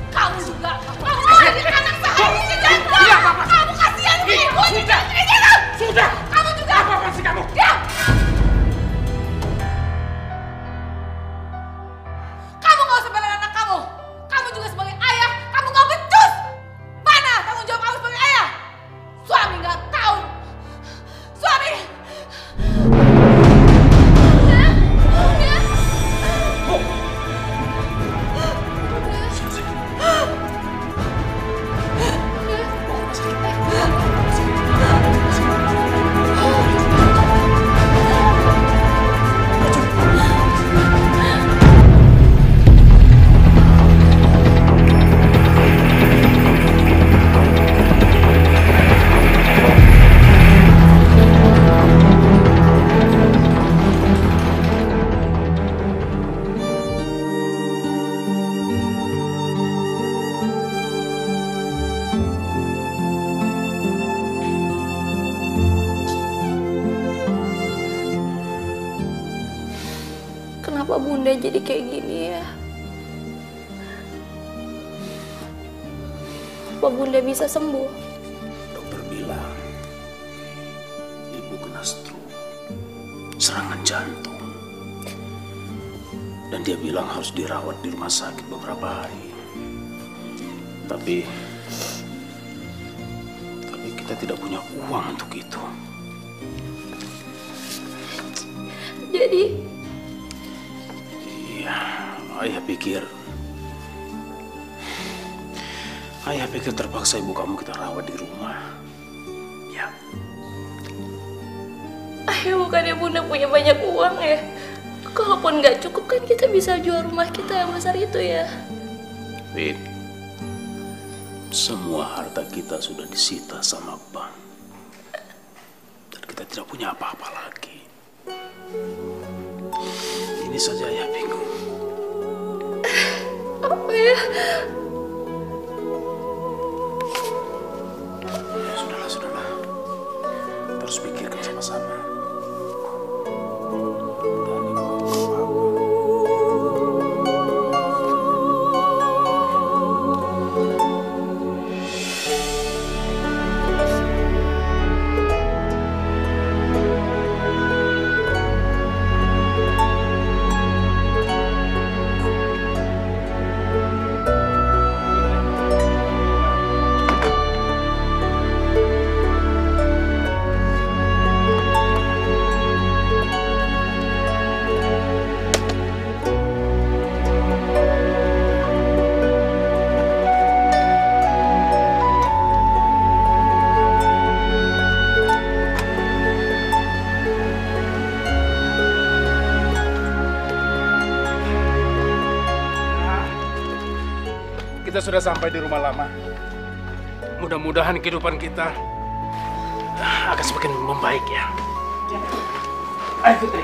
Kamu juga, kamu jadi anak saya, si Caca. Kamu kasihan ke ibu, si Caca.
Sudah.
Kamu juga.
Apa sih kamu?
Ya. Kamu gak usah belain anak kamu. Kamu juga sebagai ayah, kamu gak becus. Mana tanggung jawab kamu sebagai ayah? Suami gak tahu. Suami.
Kenapa Bunda jadi kayak gini ya? Apa Bunda bisa sembuh?
Dokter bilang, ibu kena stroke, serangan jantung. Dan dia bilang harus dirawat di rumah sakit beberapa hari. Tapi kita tidak punya uang untuk itu.
Jadi?
Iya, ayah pikir terpaksa ibu kamu kita rawat di rumah. Ya.
Ayah, bukannya Bunda punya banyak uang ya? Kalaupun nggak cukup kan kita bisa jual rumah kita yang besar itu ya?
Fit, semua harta kita sudah disita sama bank. Dan kita tidak punya apa-apa lagi. Ini saja ayah bingung.
Apa ya?
Sudahlah. Terus pikirkan sama-sama. Kita sudah sampai di rumah lama. Mudah-mudahan kehidupan kita akan semakin membaik ya. Ayo Fitri.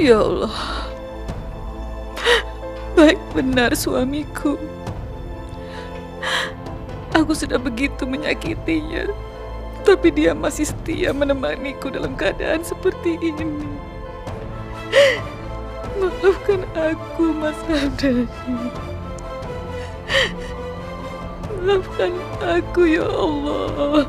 Ya Allah,
baik benar suamiku. Aku sudah begitu menyakitinya, tapi dia masih setia menemaniku dalam keadaan seperti ini. Maafkan aku, Mas Hamdani. Maafkan aku, ya Allah.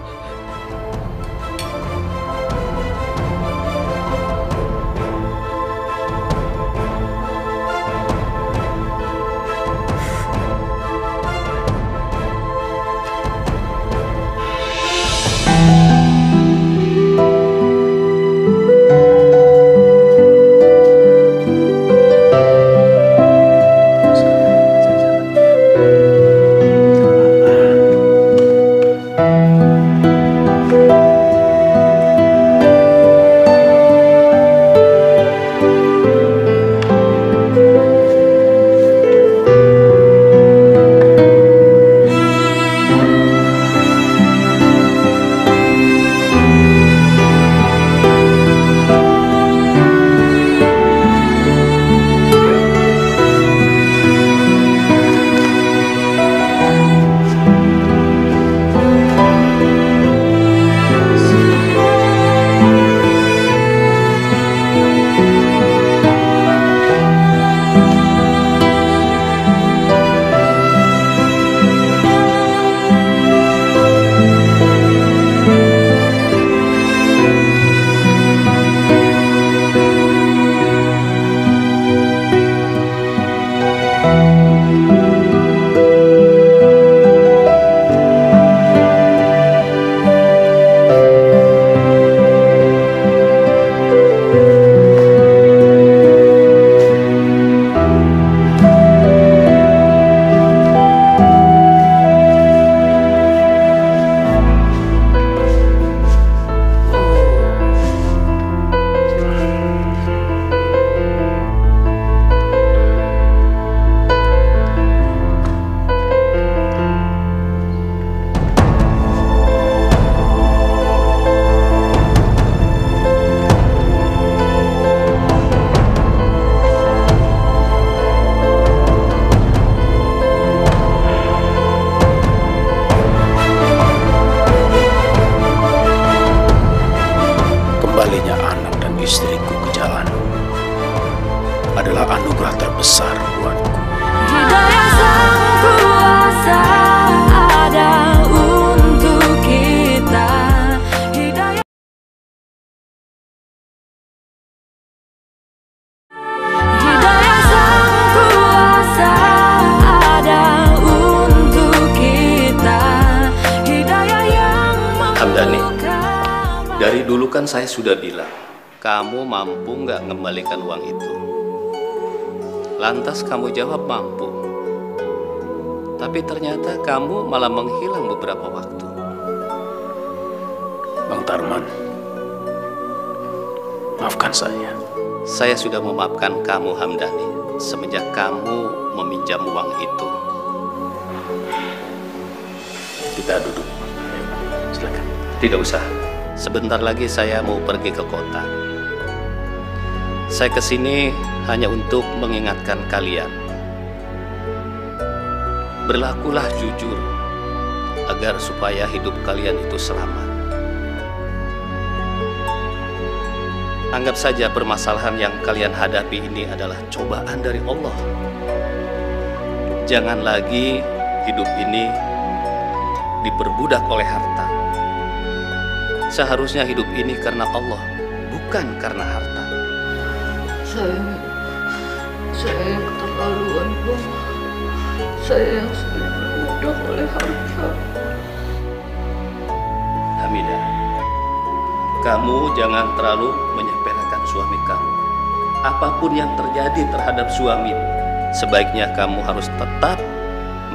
Kembalinya anak dan istriku ke jalan adalah anugerah terbesar buatku.
Hidayah Sang Kuasa ada untuk kita. Hidayah Sang Kuasa ada untuk kita. Hidayah yang
Hamdani, dari dulu kan saya sudah bilang, kamu mampu nggak mengembalikan uang itu? Lantas kamu jawab mampu. Tapi ternyata kamu malah menghilang beberapa waktu.
Bang Tarman, maafkan saya.
Saya sudah memaafkan kamu, Hamdani, semenjak kamu meminjam uang itu.
Kita duduk. Silakan.
Tidak usah. Sebentar lagi saya mau pergi ke kota. Saya kesini hanya untuk mengingatkan kalian. Berlakulah jujur agar supaya hidup kalian itu selamat. Anggap saja permasalahan yang kalian hadapi ini adalah cobaan dari Allah. Jangan lagi hidup ini diperbudak oleh harta. Seharusnya hidup ini karena Allah, bukan karena harta.
Saya yang keterlaluan, Bang. Saya yang sudah diperbudak oleh harta.
Hamidah, kamu jangan terlalu menyepelekan suami kamu. Apapun yang terjadi terhadap suamimu, sebaiknya kamu harus tetap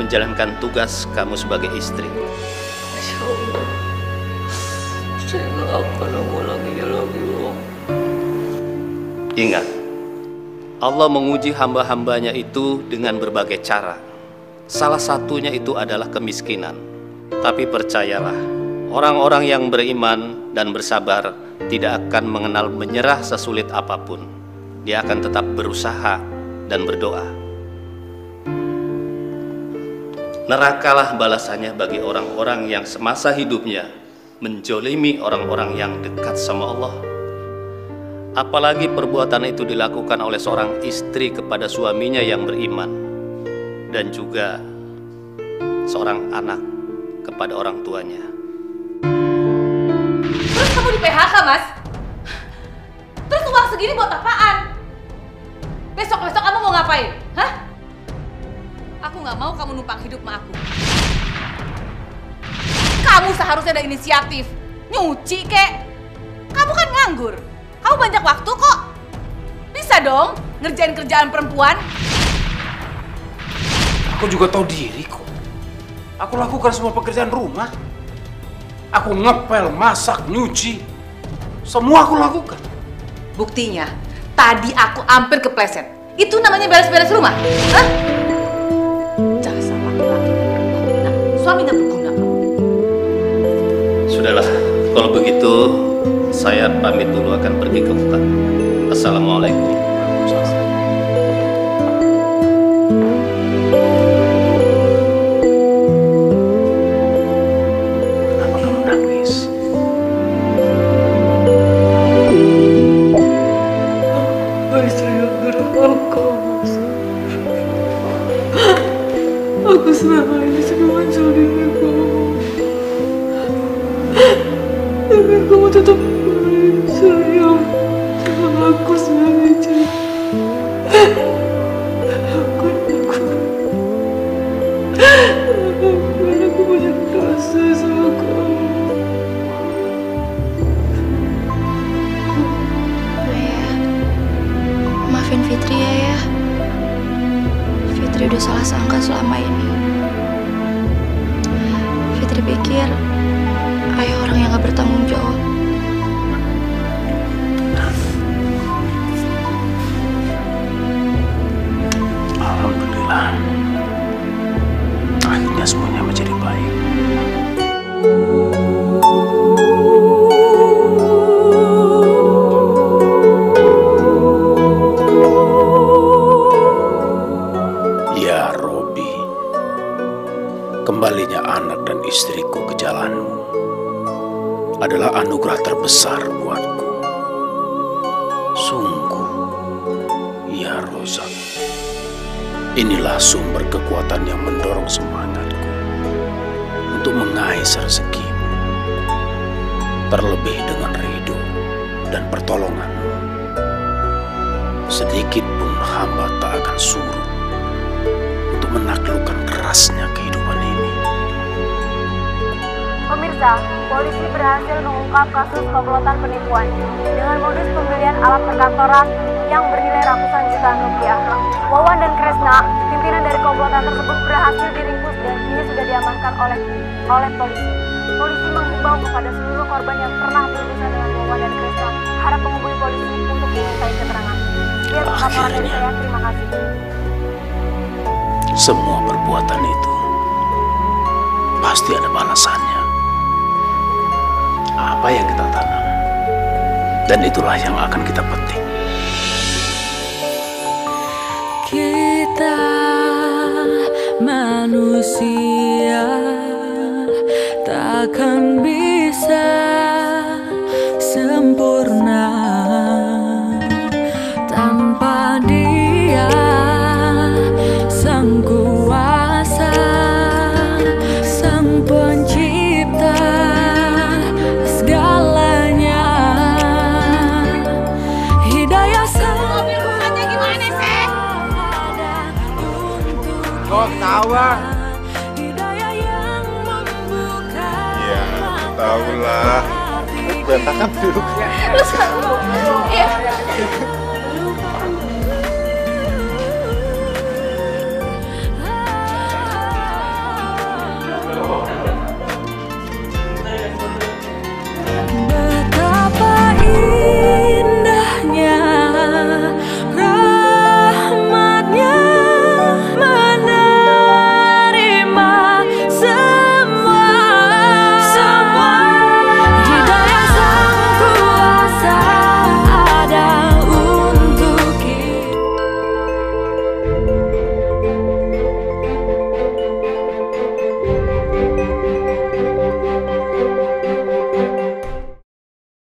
menjalankan tugas kamu sebagai istri.
Masya Allah, saya nggak akan mengulanginya lagi, Bang.
Ingat, Allah menguji hamba-hambanya itu dengan berbagai cara. Salah satunya itu adalah kemiskinan. Tapi percayalah, orang-orang yang beriman dan bersabar tidak akan mengenal menyerah sesulit apapun. Dia akan tetap berusaha dan berdoa. nerakalah balasannya bagi orang-orang yang semasa hidupnya menjolimi orang-orang yang dekat sama Allah. Apalagi perbuatan itu dilakukan oleh seorang istri kepada suaminya yang beriman, dan juga seorang anak kepada orang tuanya.
Terus kamu di PHK, Mas? Terus uang segini buat apaan? Besok-besok kamu mau ngapain? Hah? Aku nggak mau kamu numpang hidup sama aku. Kamu seharusnya ada inisiatif. Nyuci, kek. Kamu kan nganggur. Kamu banyak waktu kok. Bisa dong ngerjain kerjaan perempuan.
Aku juga tahu diri kok. Aku lakukan semua pekerjaan rumah. Aku ngepel, masak, nyuci. Semua aku lakukan.
Buktinya, tadi aku hampir kepleset. Itu namanya beres-beres rumah. Hah? Dasar laki-laki berguna. Suami nggak berguna.
Sudahlah, kalau begitu saya pamit dulu akan pergi ke hutan. Assalamualaikum.
Kenapa kamu nangis?
Istri yang berangkau, Mas. Aku selama ini sudah menzalimi kamu. Tapi kamu tetap sayang sama aku sebagai istri. Aku banyak dosa sama kamu.
Maafin Fitri ya. Fitri udah salah sangka selama ini. Fitri pikir ayah orang yang gak bertanggung jawab.
Alhamdulillah. Akhirnya semuanya menjadi baik. Ya Robi, kembalinya anak dan istriku ke jalanmu adalah anugerah terbesar buatku. Sungguh, ya Rozak, inilah sumber kekuatan yang mendorong semangatku untuk mengais rezekimu. Terlebih dengan ridho dan pertolonganmu, sedikit pun hamba tak akan surut untuk menaklukkan kerasnya kehidupan ini.
Pemirsa, polisi berhasil mengungkap kasus komplotan penipuan dengan modus pembelian alat perkantoran yang bernilai ratusan jutaan rupiah. Wawan dan Kresna, pimpinan dari komplotan tersebut berhasil diringkus dan kini sudah diamankan oleh polisi. Polisi menghimbau kepada seluruh korban yang pernah berurusan dengan Wawan dan Kresna harap menghubungi polisi untuk dimintai keterangan. Sekian laporan dari saya, terima kasih.
Semua perbuatan itu pasti ada balasannya. Apa yang kita tanam, dan itulah yang akan kita petik.
Kita manusia takkan bisa sempurna tanpa Dia Sang Kuasa, Sang Pencipta segalanya. Hidayah Sang
gimana sih?
Kok ketawa? Ya, tahulah. Berantakan duduknya.
Iya.